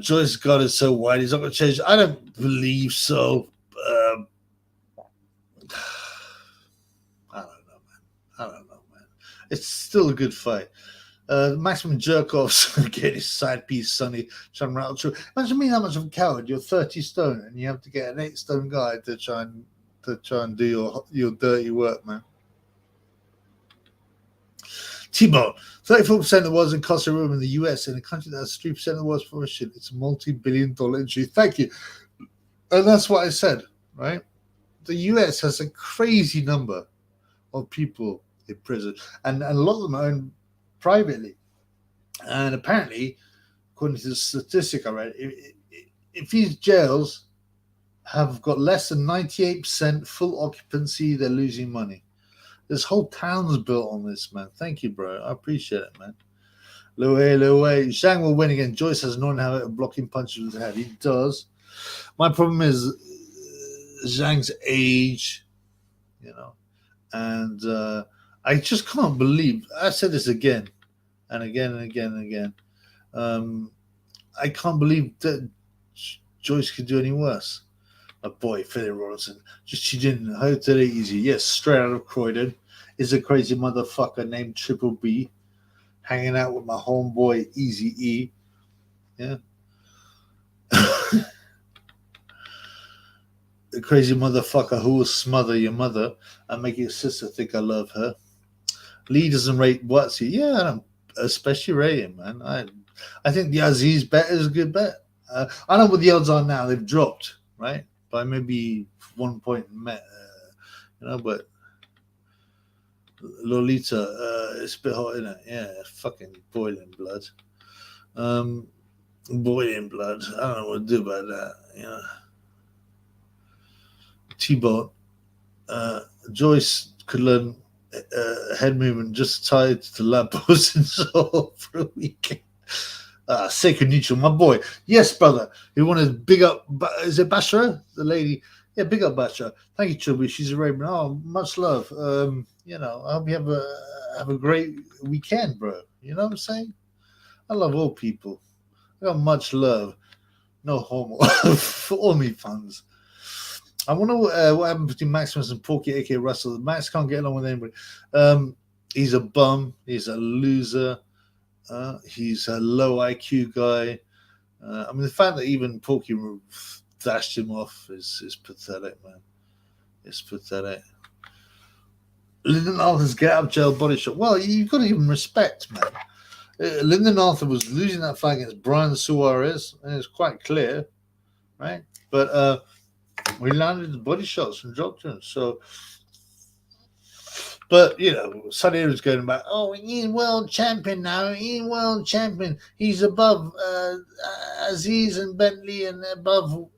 Joyce got it so wide, he's not gonna change. I don't believe so. I don't know, man. It's still a good fight. Maximum Jerkoff's getting his side piece, Sonny, trying to rattle through. Imagine being that much of a coward. You're 30 stone and you have to get an 8 stone guy to try and do your dirty work, man. T-Bone, 34% of the world's incarcerated room in the US, in a country that has 3% of the world's population. It's a multi-billion-dollar industry. Thank you. And that's what I said, right? The US has a crazy number of people in prison, and a lot of them are owned privately. And apparently, according to the statistic I read, if these jails have got less than 98% full occupancy, they're losing money. This whole town's built on this, man. Thank you, bro. I appreciate it, man. Low way. Zhang will win again. Joyce has known how of blocking punches with his head. He does. My problem is Zhang's age, and I just can't believe. I said this again and again. I can't believe that Joyce could do any worse. My boy, Philip Robinson. She didn't. How did it easy? Yes, straight out of Croydon. Is a crazy motherfucker named Triple B. Hanging out with my homeboy, Easy E. Yeah. The crazy motherfucker who will smother your mother and make your sister think I love her. Lee doesn't rate Watsy. Yeah, I don't especially rate him, man. I think the Aziz bet is a good bet. I don't know what the odds are now. They've dropped, right? By maybe 1 point, but Lolita, it's a bit hot, isn't it? Yeah, fucking boiling blood. Boiling blood. I don't know what to do about that, T-Bone. Joyce could learn head movement just tied to lap pose and so for a weekend. Sacred Neutral, my boy. Yes, brother. He wanted big up. Is it Bashra? The lady. Yeah, big up Bashra. Thank you, Chubby. She's Arabian. Oh, much love. I hope you have a great weekend, bro. You know what I'm saying? I love all people. I got much love. No homo for all me fans. I wonder what happened between Maximus and Porky, aka Russell. Max can't get along with anybody. He's a bum. He's a loser. He's a low IQ guy. I mean, the fact that even Porky dashed him off is pathetic, man. It's pathetic. Lyndon Arthur's get out of jail body shot. Well, you've got to give him respect, man. Lyndon Arthur was losing that fight against Brian Suarez, and it's quite clear, right? But we landed the body shots and dropped him. So, but you know, Sonny was going back. Oh, he's world champion now. He's world champion. He's above Aziz and Bentley, and above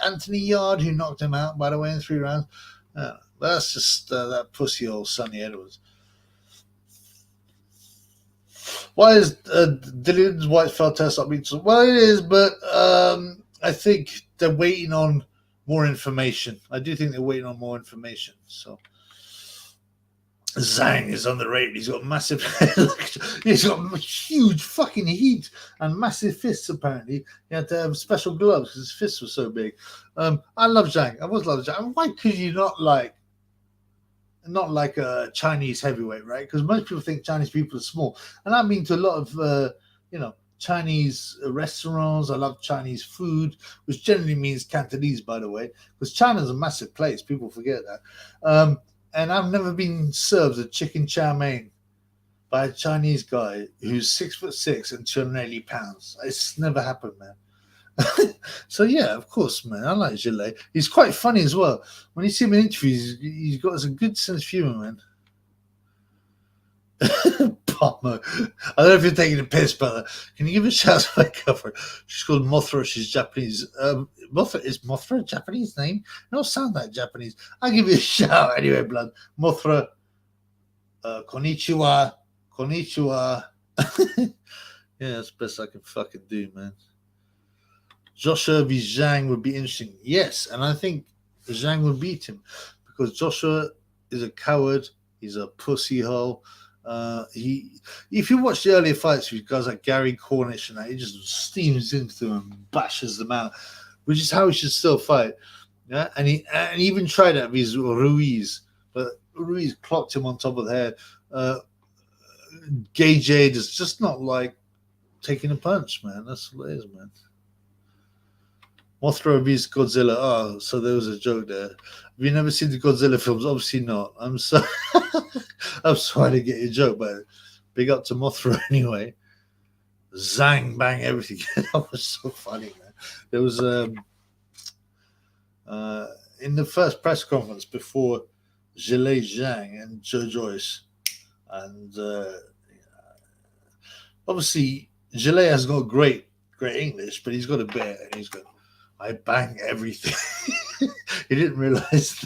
Anthony Yard, who knocked him out, by the way, in 3 rounds. That's just that pussy old Sonny Edwards. Why is Dillian's Whitefell test not being? Well, it is, but I think they're waiting on more information. I do think they're waiting on more information. So Zhang is underrated. He's got massive, he's got huge fucking heat and massive fists. Apparently, he had to have special gloves because his fists were so big. I love Zhang. I was love Zhang. And why could you not like a Chinese heavyweight, right? Because most people think Chinese people are small, and I've been to a lot of Chinese restaurants. I love Chinese food, which generally means Cantonese, by the way, because China's a massive place. People forget that. And I've never been served a chicken chow mein by a Chinese guy who's 6'6" and 280 pounds. It's never happened, man. So yeah, of course, man. I like Gillet. He's quite funny as well. When you see him in interviews, he's got a good sense of humor, man. Palmer. I don't know if you're taking a piss, brother. Can you give a shout out to my cover? She's called Mothra. She's Japanese. Is Mothra a Japanese name? It don't sound like Japanese. I'll give you a shout anyway, blood. Mothra. Konnichiwa. Konnichiwa. Yeah, that's the best I can fucking do, man. Joshua v. Zhang would be interesting. Yes, and I think Zhang would beat him because Joshua is a coward. He's a pussy hole. If you watch the earlier fights with guys like Gary Cornish and that, he just steams into them and bashes them out, which is how he should still fight. Yeah, and he even tried it with Ruiz, but Ruiz clocked him on top of the head. Gay Jade is just not like taking a punch, man. That's what it is, man. Mothra vs Godzilla. Oh, so there was a joke there. Have you never seen the Godzilla films? Obviously not. I'm sorry. I'm sorry to get your joke, but big up to Mothra anyway. Zang bang everything. That was so funny, man. There was in the first press conference before Gillet Zhang and Joe Joyce, and obviously Gillet has got great English, but he's got a bit and he's got I bang everything. He didn't realize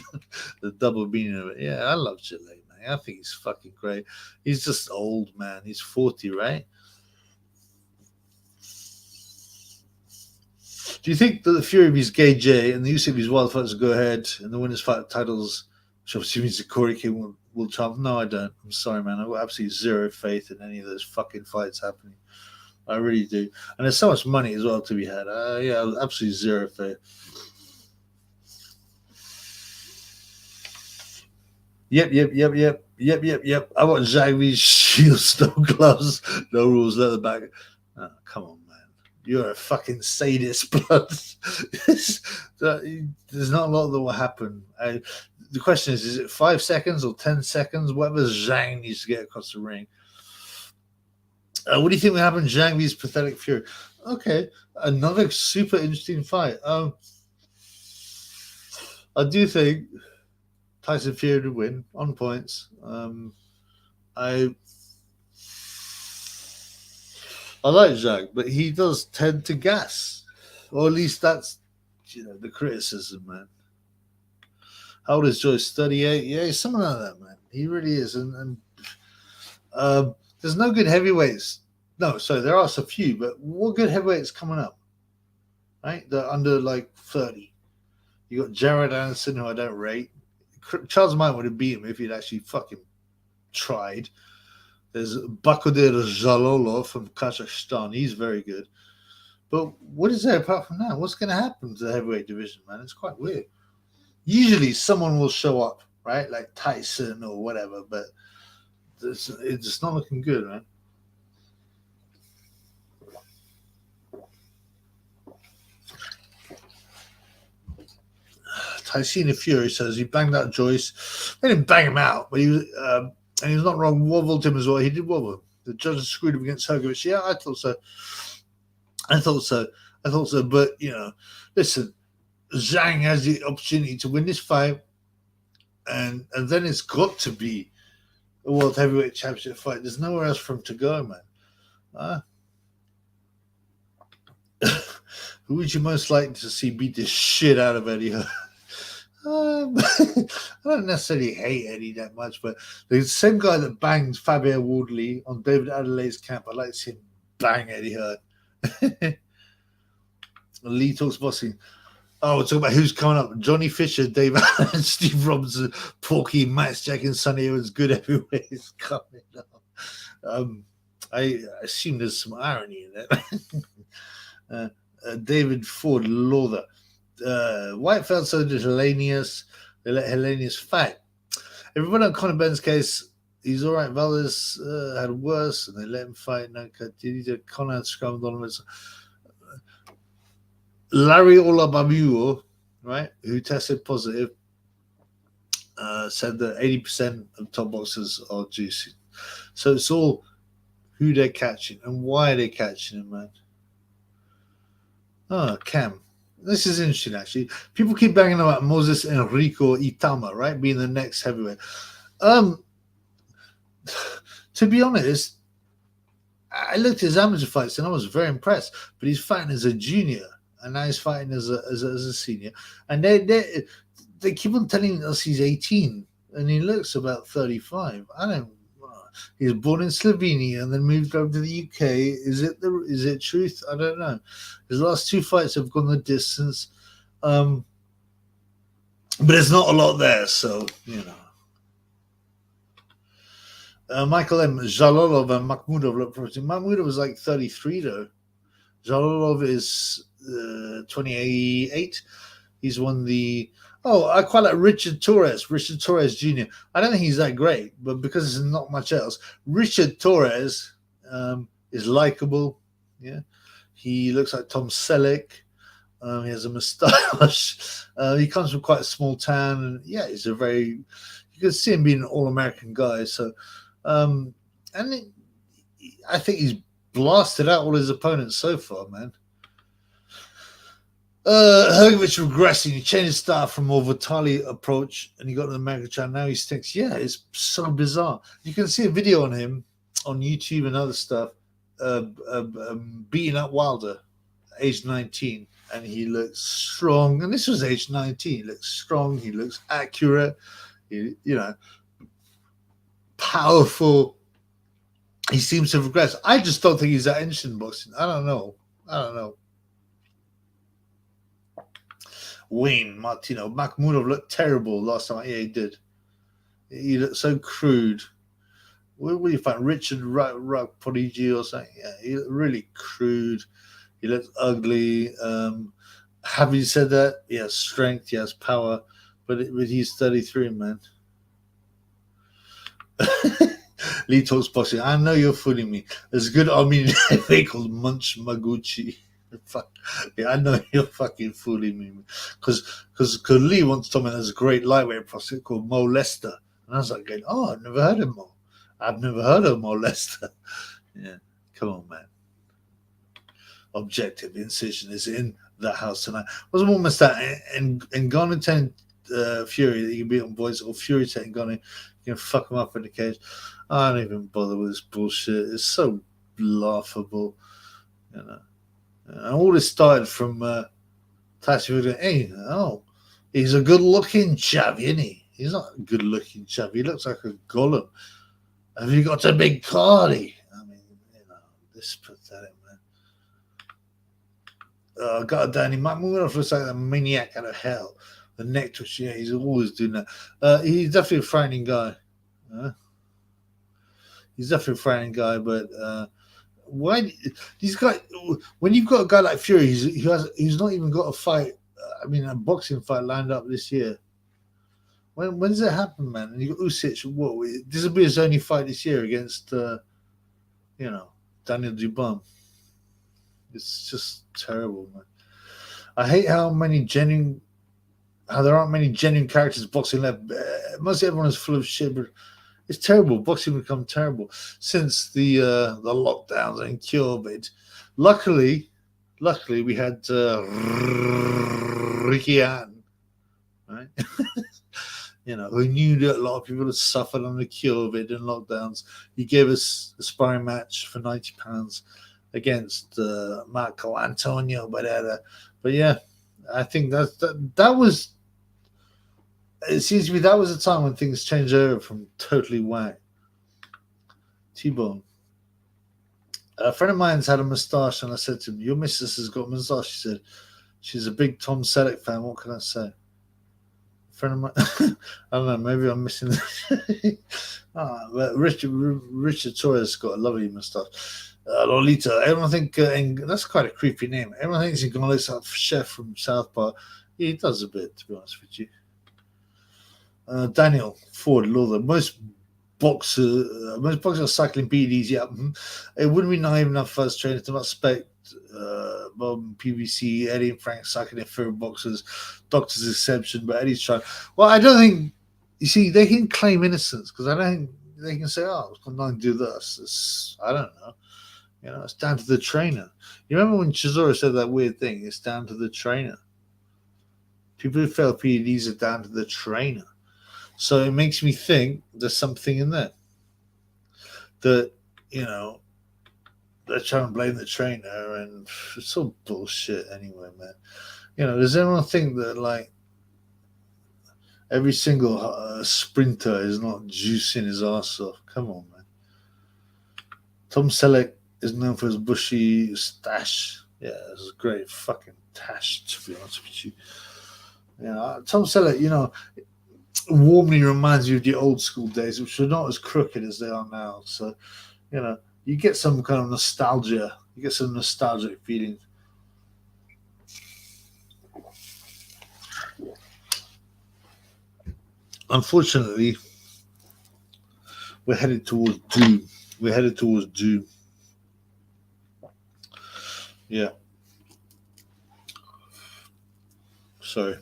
the double meaning of it. Yeah, I love Gillet, man. I think he's fucking great. He's just old, man. He's 40, right? Do you think that the Fury of his Gay J and the use of his wild fights will go ahead and the winners fight titles, which obviously means the Corey King will trump? No, I don't. I'm sorry, man. I've got absolutely zero faith in any of those fucking fights happening. I really do. And there's so much money as well to be had. Yeah, absolutely zero faith. Yep. I want Zhang Shield Stone Gloves. No rules, leather bag. Oh, come on, man. You're a fucking sadist, blood. There's not a lot that will happen. The question is it 5 seconds or 10 seconds? Whatever Zhang needs to get across the ring. What do you think will happen? Zhang vs Pathetic Fury. Okay, another super interesting fight. I do think Tyson Fury would win on points. I like Zhang, but he does tend to gas, or at least that's the criticism, man. How old is Joyce? 38. Yeah, he's something like that, man. He really is, and there's no good heavyweights. No, sorry, there are a few, but what good heavyweights coming up? Right? They're under like 30. You got Jared Anderson, who I don't rate. Charles Mine would have beat him if he'd actually fucking tried. There's Bakodir Jalolov from Kazakhstan. He's very good. But what is there apart from that? What's going to happen to the heavyweight division, man? It's quite weird. Usually someone will show up, right? Like Tyson or whatever, but it's not looking good, man. Tyson Fury says he banged out Joyce. They didn't bang him out, but he was, and he was not wrong. Wobbled him as well. He did wobble. The judges screwed him against Hergovich. Yeah, I thought so. I thought so. But listen, Zhang has the opportunity to win this fight, and then it's got to be a world heavyweight championship fight. There's nowhere else for him to go, man. Who would you most like to see beat the shit out of Eddie Hearn? I don't necessarily hate Eddie that much, but the same guy that banged Fabio Wardley on David Adelaide's camp, I'd like to see him bang Eddie Hearn. Lee Talks Boxing. Oh, we're talking about who's coming up. Johnny Fisher, Dave Allen, Steve Robinson, Porky, Max Jack, and Sonny Evans. Good heavyweight is coming up. I assume there's some irony in that. David Ford Lawther. Whitefeld soldier Hellenius. They let Hellenius fight. Everybody on Conor Benn's case, he's all right. Valdez had worse, and they let him fight. No, Conor had scrambled on him. Larry Olabamuo, right, who tested positive, said that 80% of top boxers are juicy. So it's all who they're catching and why they're catching him, man. Oh, Cam. This is interesting, actually. People keep banging about Moses Enrico Itama, right, being the next heavyweight. To be honest, I looked at his amateur fights and I was very impressed. But he's fighting as a junior, and now he's fighting as a senior. And they keep on telling us he's 18, and he looks about 35. He was born in Slovenia and then moved over to the UK. Is it truth? I don't know. His last two fights have gone the distance, but there's not a lot there. So Michael M. Zhalolov and Makhmudov look promising. Makhmudov was like 33 though. Zhalolov is 28. He's won the. Oh, I quite like Richard Torres Jr. I don't think he's that great, but because there's not much else, Richard Torres is likable. Yeah, he looks like Tom Selleck. He has a moustache. He comes from quite a small town, and yeah, he's you can see him being an all-American guy. So, I think he's blasted out all his opponents so far, man. Hergovich regressing. He changed his style from more Vitali approach, and he got an American channel. Now he stinks. Yeah, it's so bizarre. You can see a video on him on YouTube and other stuff, beating up Wilder, age 19, and he looks strong. And this was age 19. He looks strong. He looks accurate. Powerful. He seems to have regressed. I just don't think he's that interested in boxing. I don't know. Wayne Martino. Makhmudov looked terrible last time. Yeah, he did. He looked so crude. What do you find? Richard Podigi or something? Yeah, he looked really crude. He looked ugly. Having said that, he has strength, he has power, but he's 33, man. Lee Talks Boxing. I know you're fooling me. There's a good Armenian heavy called Munch Maguchi. Yeah, I know you're fucking fooling me, because Lee once told me there's a great lightweight prospect called Mo Lester, and I was like, oh, I've never heard of Mo. I've never heard of Mo Lester. Yeah, come on, man. Objective Incision is in the house tonight. Wasn't almost that, and Ngannou telling Fury that you can beat on voice, or Fury telling Ngannou you can fuck him up in the cage. I don't even bother with this bullshit. It's so laughable, And all this started from Tyson Fury. Hey, he's a good-looking chap, isn't he? He's not a good-looking chap. He looks like a golem. Have you got a big cardi? I mean, this is pathetic, man. Got Danny Makhmudov looks like a maniac out of hell. The neck twitch, yeah, he's always doing that. He's definitely a frightening guy. But why these guys? When you've got a guy like Fury, he's not even got a fight. A boxing fight lined up this year. When does it happen, man? And you got Usyk. What? This will be his only fight this year against, Daniel Dubois. It's just terrible, man. I hate how there aren't many genuine characters boxing left. Most everyone is full of shit, but it's terrible. Boxing become terrible since the lockdowns and COVID. Luckily, we had Ricky Hatton, right? Who knew that a lot of people had suffered under COVID and lockdowns. He gave us a sparring match for £90 against Marco Antonio Barrera. But yeah, I think that was. It seems to me that was a time when things changed over from totally whack. T-Bone. A friend of mine's had a moustache, and I said to him, "Your missus has got a moustache." She said, "She's a big Tom Selleck fan. What can I say?" A friend of mine, I don't know. Maybe I'm missing. But Richard Torres got a lovely moustache. Lolita. Everyone think that's quite a creepy name. Everyone thinks he's gonna look like Chef from South Park. Yeah, he does a bit, to be honest with you. Daniel Ford Lawler. Most boxers are cycling PEDs. Yeah, it wouldn't be naive enough first trainer to not expect Bob, PBC, Eddie, and Frank cycling their favorite boxers. Doctor's exception, but Eddie's trying. Well, I don't think. You see, they can claim innocence because I don't think they can say, "Oh, it's got nothing to do with us." I don't know. It's down to the trainer. You remember when Chisora said that weird thing? It's down to the trainer. People who fail PEDs are down to the trainer. So it makes me think there's something in there that, they're trying to blame the trainer, and it's all bullshit anyway, man. Does anyone think that, like, every single sprinter is not juicing his ass off? Come on, man. Tom Selleck is known for his bushy stash. Yeah, it's a great fucking tash, to be honest with you. Tom Selleck, warmly reminds you of the old school days, which are not as crooked as they are now. So, you get some kind of nostalgia. You get some nostalgic feelings. Unfortunately, we're headed towards doom. Yeah. Sorry.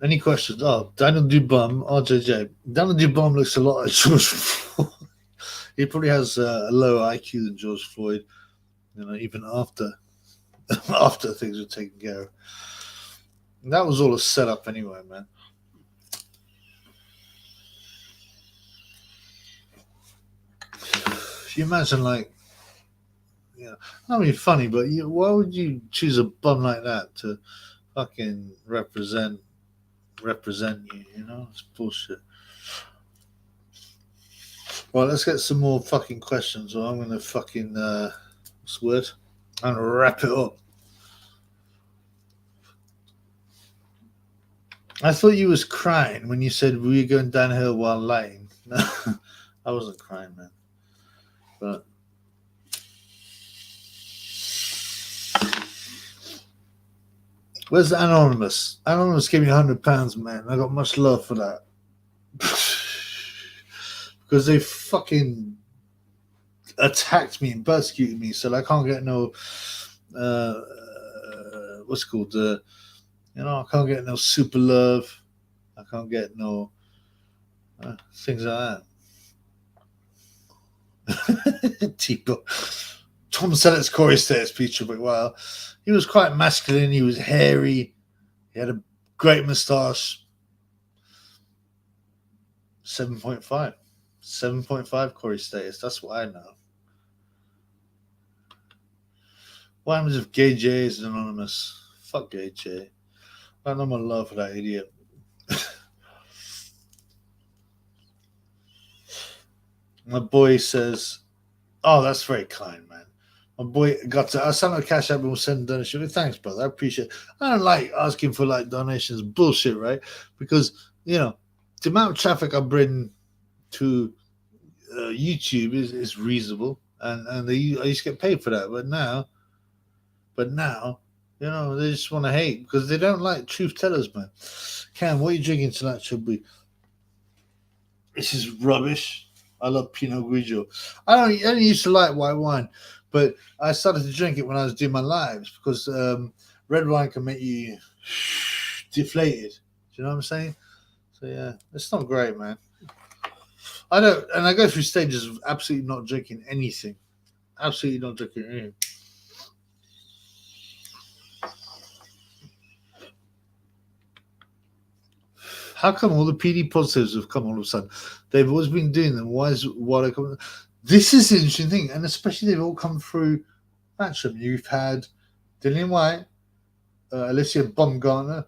Any questions? Oh, Daniel Dubum, RJJ. Daniel Dubum looks a lot like George Floyd. He probably has a lower IQ than George Floyd, even after things were taken care of. And that was all a setup anyway, man. If you imagine, like, I mean, funny, but why would you choose a bum like that to fucking represent you? It's bullshit. Well, let's get some more fucking questions, or I'm gonna fucking what's the word? I'm gonna wrap it up. I thought you was crying when you said we were going downhill while lying. No, I wasn't crying, man. But where's the Anonymous? Anonymous gave me £100, man. I got much love for that. Because they fucking attacked me and persecuted me, so I can't get no what's it called? I can't get no super love. I can't get no things like that. Tipo. Tom Selleck's Corey Status feature, but well, he was quite masculine. He was hairy. He had a great moustache. 7.5. 7.5 Corey Status. That's what I know. What happens if Gay J is anonymous? Fuck Gay J. I don't know my love for that idiot. My boy says, "Oh, that's very kind, man." My boy got to. I sent a cash app and will send a donation. Thanks, brother. I appreciate it. I don't like asking for like donations. Bullshit, right? Because the amount of traffic I bring to YouTube is reasonable, and I used to get paid for that. But now You know, they just want to hate because they don't like truth tellers, man. Cam, what are you drinking tonight, Chubby? This is rubbish. I love Pinot Grigio. I only used to like white wine, but I started to drink it when I was doing my lives because red wine can make you deflated. Do you know what I'm saying? So yeah, it's not great, man. I don't, and I go through stages of absolutely not drinking anything. Absolutely not drinking anything. How come all the PD positives have come all of a sudden? They've always been doing them. Why are they coming? This is the interesting thing, and especially they've all come through Matchroom. You've had Dillian White, Alicia Baumgartner,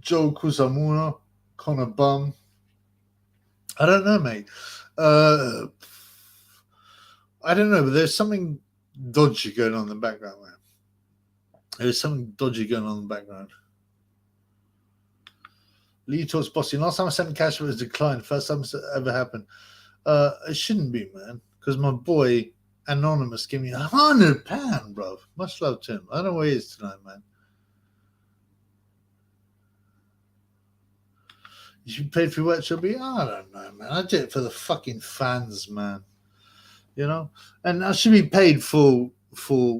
Joe Kusamura, Connor Bum. I don't know, mate. I don't know, but there's something dodgy going on in the background, man. There's something dodgy going on in the background. Lee talks bossing. Last time I sent cash, it was declined. First time it's ever happened. It shouldn't be, man, because my boy Anonymous gave me £100, bro. Much love to him. I don't know where he is tonight, man. You should pay for what should be. I don't know, man. I did it for the fucking fans, man. You know, and I should be paid for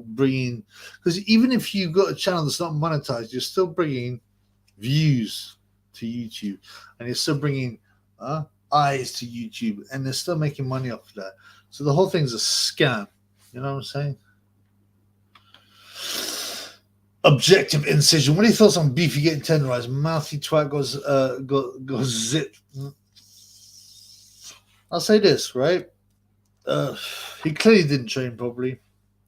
bringing, because even if you've got a channel that's not monetized, you're still bringing views to YouTube, and you're still bringing eyes to YouTube, and they're still making money off of that. So the whole thing's a scam. You know what I'm saying? Objective incision. What are your thoughts on beefy getting tenderized? Mouthy twat goes zip. I'll say this, right? He clearly didn't train properly.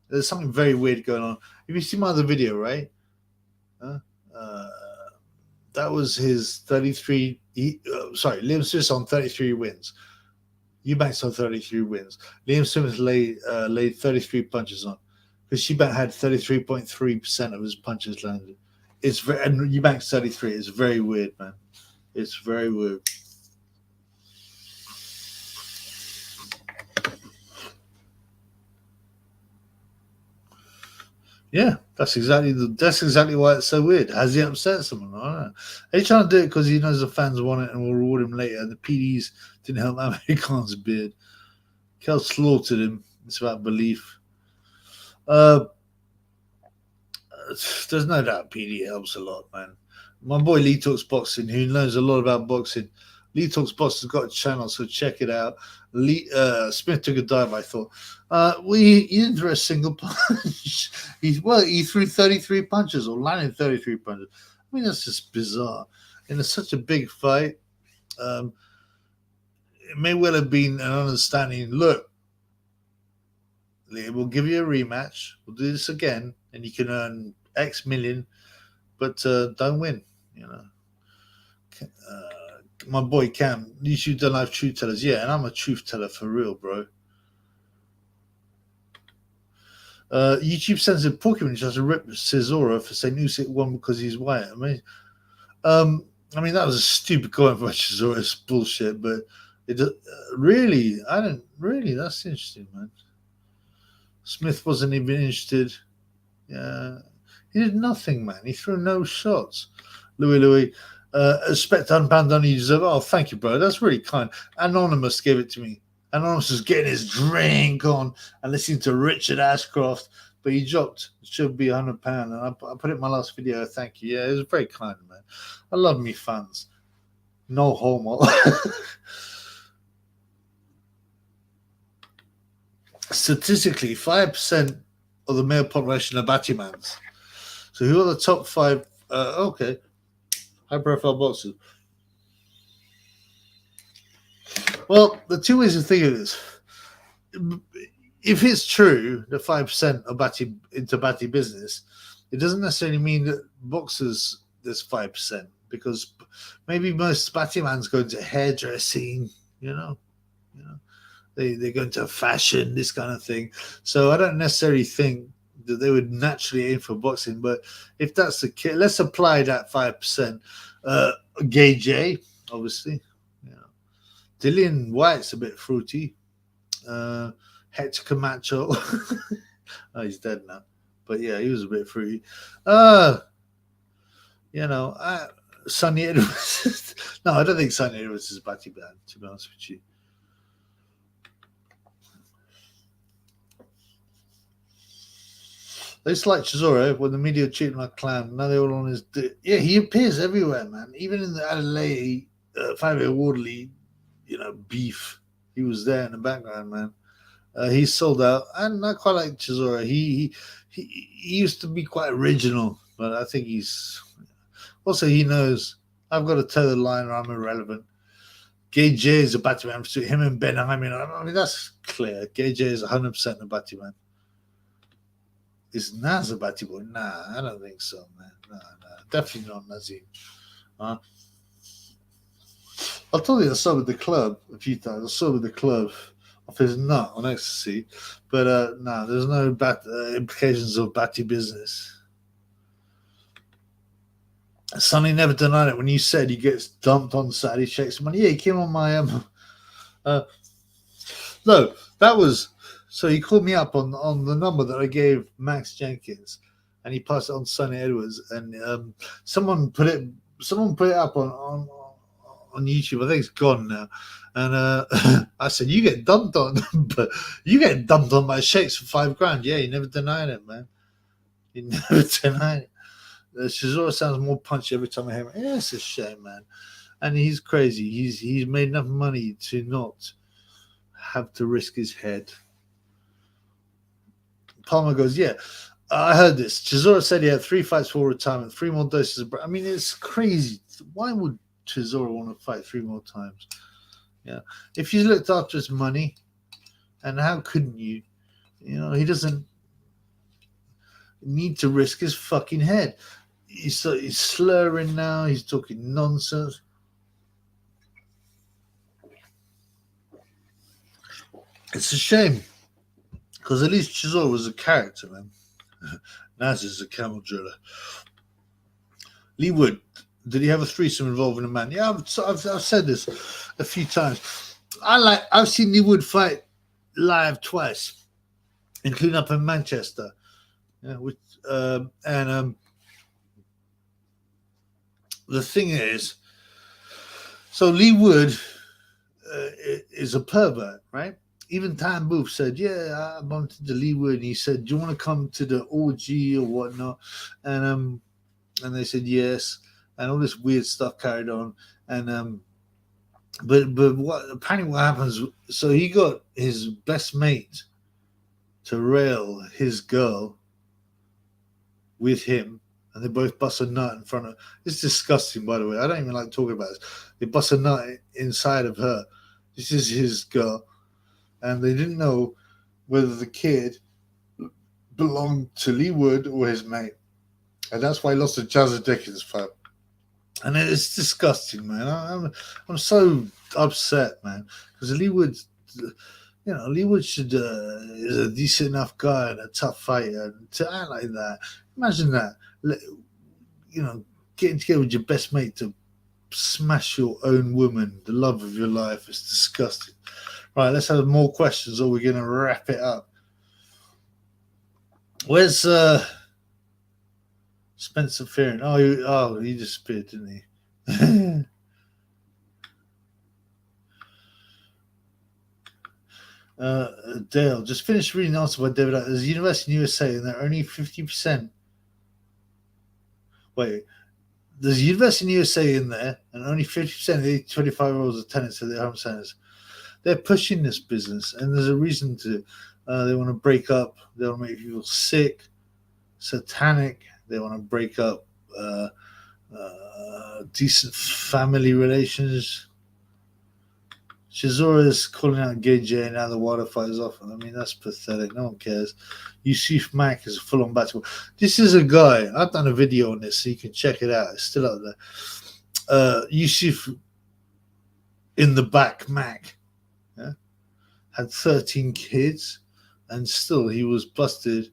There's something very weird going on. If you see my other video, right? That was his 33. Liam Smith on 33 wins. Eubanks on 33 wins. Liam Smith laid 33 punches on. Because Eubanks had 33.3% of his punches landed. And Eubanks 33. It's very weird, man. It's very weird. Yeah, that's exactly why it's so weird. Has he upset someone? I don't know. He's trying to do it because he knows the fans want it and will reward him later. The PDs didn't help Amir Khan's beard. Kel slaughtered him. It's about belief. There's no doubt PD helps a lot, man. My boy Lee Talks Boxing, who knows a lot about boxing. Lee Talks Boxing's got a channel, so check it out. Smith took a dive, I thought. He didn't throw a single punch. He threw 33 punches or landed 33 punches. I mean, that's just bizarre. And it's such a big fight. It may well have been an understanding. Look, we'll give you a rematch. We'll do this again, and you can earn X million, but don't win. You know. My boy Cam, YouTube don't have truth tellers. Yeah, and I'm a truth teller for real, bro. YouTube sends a Pokemon tries to rip Cesaro for saying Usyk won because he's white. I mean, that was a stupid comment for Cesaro. It's bullshit, but it really, I don't really. That's interesting, man. Smith wasn't even interested. Yeah, he did nothing, man. He threw no shots. Louis. Expect unbanned on you deserve. Oh, thank you, bro. That's really kind. Anonymous gave it to me. Anonymous was getting his drink on and listening to Richard Ashcroft, but he dropped. It should be £100, and I put it in my last video. Thank you. Yeah, it was very kind, man. I love me fans. No homo. Statistically, 5% of the male population are Batimans. So who are the top 5? Okay. High-profile boxers. Well, the two ways to think of this. If it's true that 5% are into Bati business, it doesn't necessarily mean that boxers there's 5%, because maybe most Batimans go into hairdressing, you know. They go into fashion, this kind of thing. So I don't necessarily think that they would naturally aim for boxing, but if that's the case, let's apply that 5%. Gay J, obviously. Dillian White's a bit fruity. Hector Camacho. Oh, he's dead now. But yeah, he was a bit fruity. Sonny Edwards. No, I don't think Sonny Edwards is a batty man, to be honest with you. It's like Chisora when the media treat him like a clown. Now they're all on his. Yeah, he appears everywhere, man. Even in the Adelaide 5A Wardley, beef. He was there in the background, man. He's sold out, and I quite like Chisora. He used to be quite original, but I think he's also he knows I've got to toe the line or I'm irrelevant. Gay J is a batty man. Him and Ben Hyman. I mean that's clear. Gay J is 100% a batty man. Is Naz a batty boy? Nah, I don't think so, man. No, definitely not Nazim. I told you I saw with the club a few times. I saw with the club off his nut on ecstasy, but there's no implications of batty business. Sonny never denied it when you said he gets dumped on Saturday checks money. Yeah, he came on my no, that was. So he called me up on the number that I gave Max Jenkins, and he passed it on to Sonny Edwards, and someone put it up on YouTube. I think it's gone now. And I said, "You get dumped on, but you get dumped on by shakes for $5,000." Yeah, he never denied it, man. He never denied it. Chisora sounds more punchy every time I hear him. Yeah, it's a shame, man. And he's crazy. He's made enough money to not have to risk his head. Palmer goes, yeah, I heard this. Chisora said he had 3 fights for retirement, 3 more doses of. I mean, it's crazy. Why would Chisora want to fight 3 more times? Yeah, if you looked after his money, and how couldn't you? He doesn't need to risk his fucking head. He's slurring now. He's talking nonsense. It's a shame. Because at least Chisora was a character, man. Naz is a camel driller. Lee Wood, did he have a threesome involving a man? Yeah, I've said this a few times. I've seen Lee Wood fight live twice, including up in Manchester. Yeah, the thing is, so Lee Wood is a pervert, right? Even Tam Booth said, yeah, I bumped into Lee Wood, and he said, do you want to come to the orgy or whatnot? And they said yes, and all this weird stuff carried on. And but what happens, so he got his best mate to rail his girl with him, and they both bust a nut in front of. It's disgusting, by the way. I don't even like talking about this. They bust a nut inside of her. This is his girl. And they didn't know whether the kid belonged to Lee Wood or his mate. And that's why he lost the Jazza Dickens fight. And it's disgusting, man. I'm so upset, man. Because Lee Wood, Lee Wood is a decent enough guy and a tough fighter. And to act like that, imagine that. Getting together with your best mate to smash your own woman, the love of your life, is disgusting. Right, let's have more questions or we're going to wrap it up. Where's Spencer Fearon? Oh, he disappeared, didn't he? Dale, just finished reading an article by David. There's a university in the USA and they're only 50%. Wait, there's a university in the USA in there and only 50% of the 25-year-olds are tenants of their home centers. They're pushing this business, and there's a reason to. They want to break up. They want to make people sick, satanic. They want to break up decent family relations. Chisora is calling out Gay J, and now the water fight is off. I mean, that's pathetic. No one cares. Yusuf Mack is a full-on basketball. This is a guy. I've done a video on this, so you can check it out. It's still out there. Yusuf in the back, Mac. Yeah? Had 13 kids, and still he was busted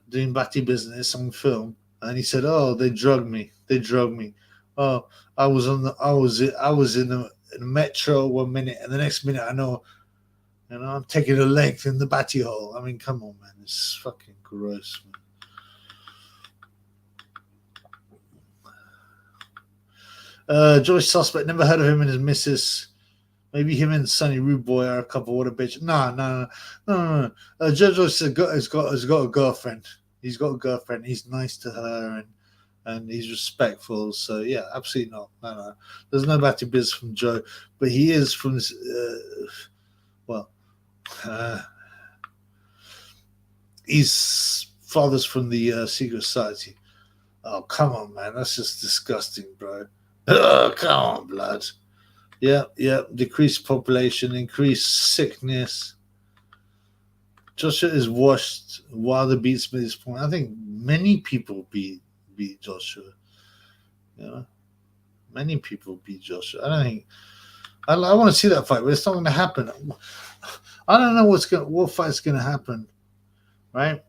doing batty business on film. And he said, "Oh, they drugged me. They drugged me. Oh, I was in the metro 1 minute, and the next minute I know You know, I'm taking a length in the batty hole. I mean, come on, man. It's fucking gross, man. Joyce Suspect, never heard of him and his missus. Maybe him and Sonny Rude Boy are a couple. What a bitch. No. Joyce has got a girlfriend. He's got a girlfriend. He's nice to her and he's respectful. So yeah, absolutely not. No. There's no batty biz from Joe, but he is from this. His father's from the secret society. Oh, come on, man. That's just disgusting, bro. Oh, come on, blood. Yeah. Decreased population, increased sickness. Joshua is washed. Wilder beats me at this point. I think many people beat Joshua. You know, many people beat Joshua. I don't think. I want to see that fight, but it's not going to happen. I don't know what fight's going to happen, right?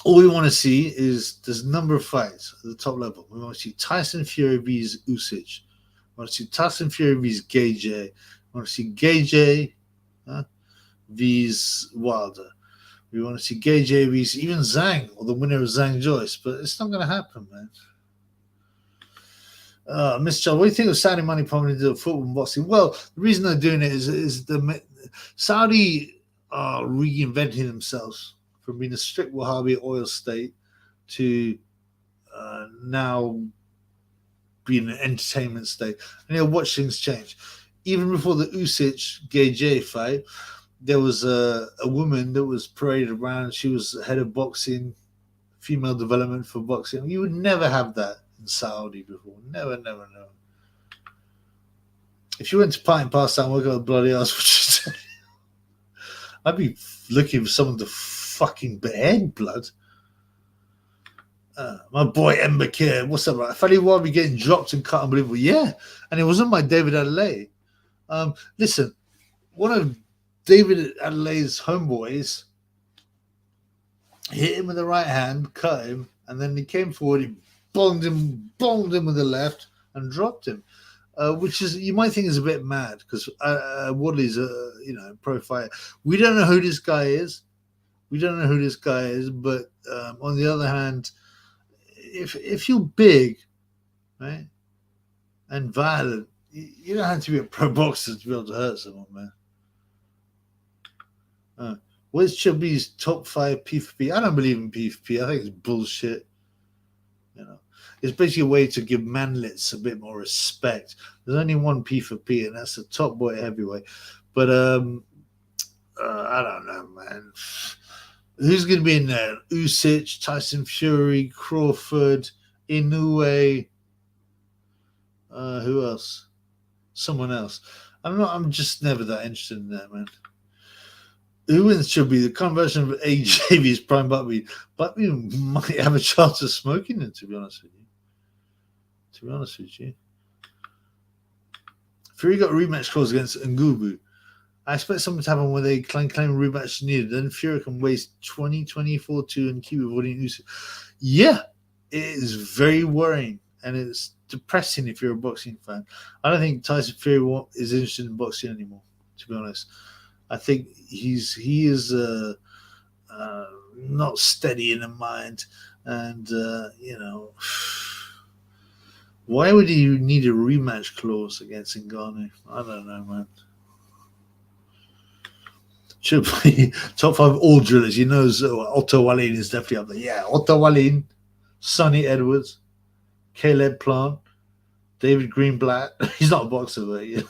All we want to see is there's a number of fights at the top level. We want to see Tyson Fury vs Usyk. We want to see Tyson Fury vs Gage. We want to see Gage vs Wilder. We want to see Gage vs even Zhang or the winner of Zhang Joyce, but it's not going to happen, man. Mr. John, what do you think of Saudi money pumping into football and boxing? Well, the reason they're doing it is the Saudi are reinventing themselves from being a strict Wahhabi oil state to now being an entertainment state. And you'll watch things change. Even before the Usyk Gage fight, there was a woman that was paraded around. She was head of boxing, female development for boxing. You would never have that in Saudi before. Never. If you went to Pint Pass and work out the bloody ass, what you say? I'd be looking for someone to fucking behead, blood. My boy Mbakir, what's up, right? Fatty Wabi getting dropped and cut, unbelievable. Yeah, and it wasn't by David Adelaide. Listen, one of David Adelaide's homeboys hit him with the right hand, cut him, and then he came forward, he bonged him with the left, and dropped him. Which is, you might think is a bit mad because Wadley's a pro fighter. We don't know who this guy is. But on the other hand, if you're big, right, and violent, you don't have to be a pro boxer to be able to hurt someone, man. Where's Chubby's top 5 P4P? I don't believe in P4P. I think it's bullshit. It's basically a way to give manlets a bit more respect. There's only one P4P, and that's the top boy heavyweight. But I don't know, man. Who's going to be in there? Usyk, Tyson Fury, Crawford, Inoue. Who else? Someone else. I'm just never that interested in that, man. Who wins should be the conversion of AJV's prime Buckbeard. Buckbeard might have a chance of smoking it, to be honest with you. Fury got a rematch clause against Ngubu. I expect something to happen where they claim a rematch needed. Then Fury can waste 2024-2 and keep avoiding Usyk. Yeah, it is very worrying and it's depressing if you're a boxing fan. I don't think Tyson Fury is interested in boxing anymore, to be honest. I think he is not steady in the mind, and why would you need a rematch clause against Ngannou? I don't know, man. Should be top 5 all drillers. You know, Otto Wallin is definitely up there. Yeah, Otto Wallin, Sonny Edwards, Caleb Plant, David Greenblatt. He's not a boxer, but yeah.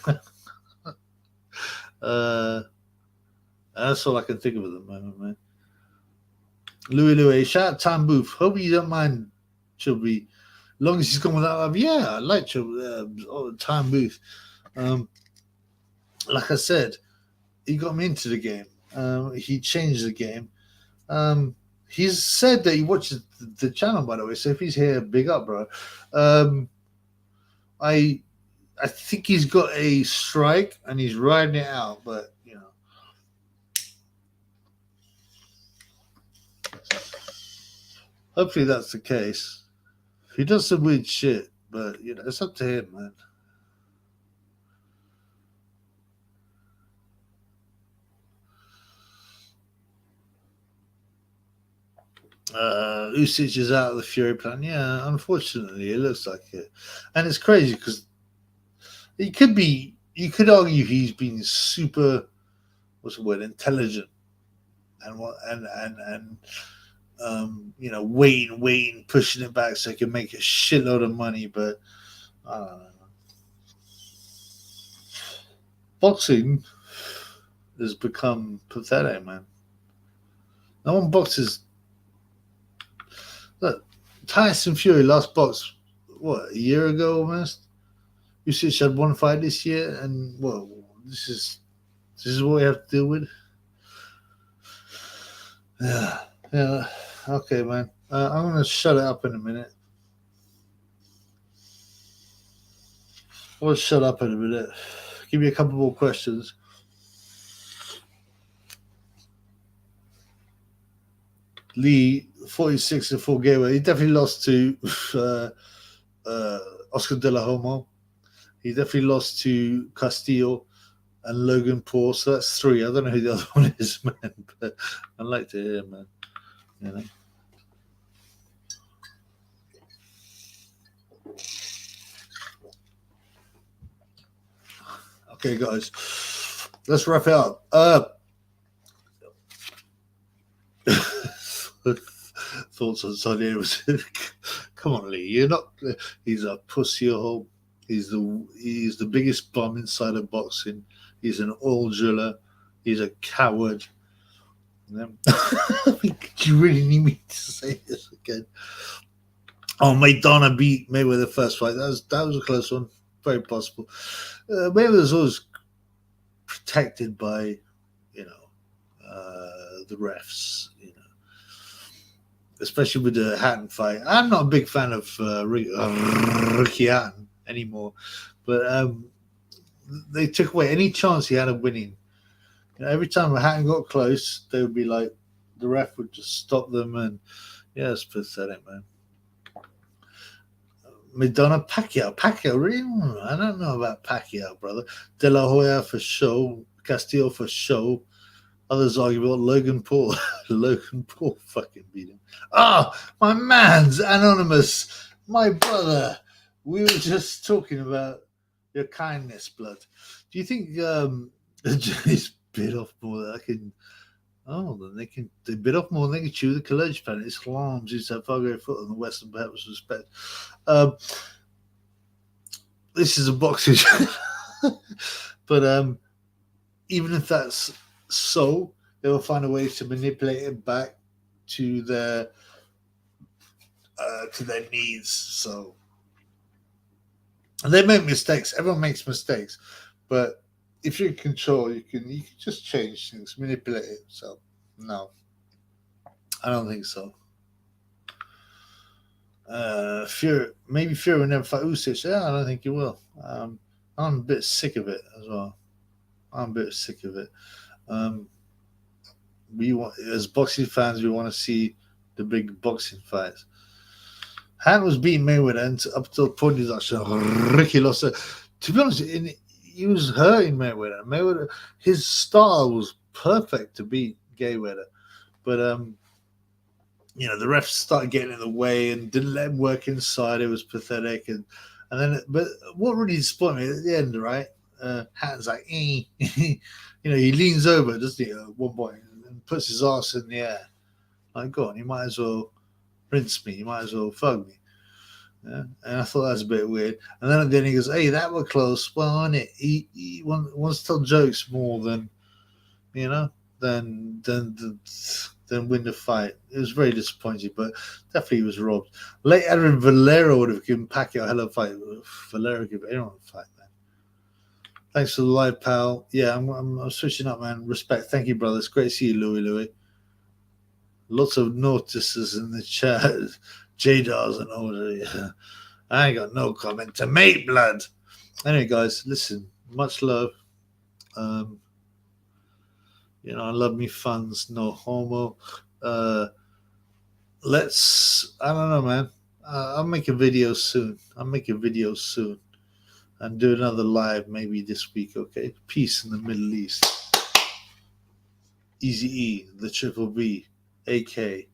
That's all I can think of at the moment, man. Louis, shout out Tam Booth. Hope you don't mind, Chubby. As long as he's gone without love. Yeah, I like Tam Booth. Like I said, he got me into the game. He changed the game. He's said that he watches the channel, by the way. So if he's here, big up, bro. I think he's got a strike and he's riding it out, but hopefully that's the case. He does some weird shit, but it's up to him, man. Usyk is out of the Fury plan. Yeah, unfortunately, it looks like it, and it's crazy because it could be. You could argue he's been super, what's the word, intelligent, and what, and waiting, pushing it back so he can make a shitload of money. But I don't know. Boxing has become pathetic, man. No one boxes. Look, Tyson Fury last box, what, a year ago almost? Usyk had one fight this year, and well, this is what we have to deal with. Yeah. Okay, man. I'm gonna shut it up in a minute. I'll shut up in a minute. Give me a couple more questions. Lee, 46 and 4 gateway. He definitely lost to Oscar De La Homo. He definitely lost to Castillo and Logan Paul. So that's 3. I don't know who the other one is, man. But I'd like to hear, man. You know. Okay, guys. Let's wrap it up. Thoughts on Sunday was come on, Lee. You're not. He's a pussy hole. He's the biggest bum inside of boxing. He's an oil driller. He's a coward. Did you really need me to say this again? Oh, Maidana beat Mayweather first fight. That was a close one. Very possible. Mayweather's always protected by, the refs. Especially with the Hatton fight. I'm not a big fan of Ricky Hatton anymore, but they took away any chance he had of winning. Every time Hatton got close, they would be like, the ref would just stop them, and yeah, it's pathetic, man. Madonna, Pacquiao, really? I don't know about Pacquiao, brother. De La Hoya for show, Castillo for show. Others argue about Logan Paul. Logan Paul fucking beat him. My man's anonymous, my brother. We were just talking about your kindness, blood. Do you think Jay's bit off more than I can? Oh, then they bit off more than they can chew the college planet. Islam's used to have far greater foot on the Western perhaps respect. This is a boxing show. But even if that's so, they will find a way to manipulate it back to their needs. So, and they make mistakes. Everyone makes mistakes, but if you're in control, you can just change things, manipulate it. So, no, I don't think so. Maybe Fury will never fight Usyk. Yeah, I don't think he will. I'm a bit sick of it as well. We want, as boxing fans, we want to see the big boxing fights. Han was beating Mayweather, and up till the point he's actually Ricky lost it. To be honest, he was hurting Mayweather. Mayweather, his style was perfect to beat Mayweather, but the refs started getting in the way and didn't let him work inside. It was pathetic, but what really disappointed me at the end, right? Hatton's like, he leans over, doesn't he, at one point, and puts his ass in the air. Like, go on, you might as well rinse me. You might as well fuck me. Yeah? And I thought that was a bit weird. And then at the end he goes, hey, that was close. Well, on it, he wants to tell jokes more than, than win the fight. It was very disappointing, but definitely he was robbed. Late Adrian Valero would have given Pacquiao a hell of a fight. Valero give anyone a fight, man. Thanks for the live, pal. Yeah, I'm switching up, man. Respect. Thank you, brother. It's great to see you, Louis. Lots of notices in the chat. Jadar's an older. Yeah. I ain't got no comment to make, blood. Anyway, guys, listen. Much love. I love me funds, no homo. I don't know, man. I'll make a video soon. And do another live maybe this week, okay? Peace in the Middle East. Easy E, the Triple B, AK.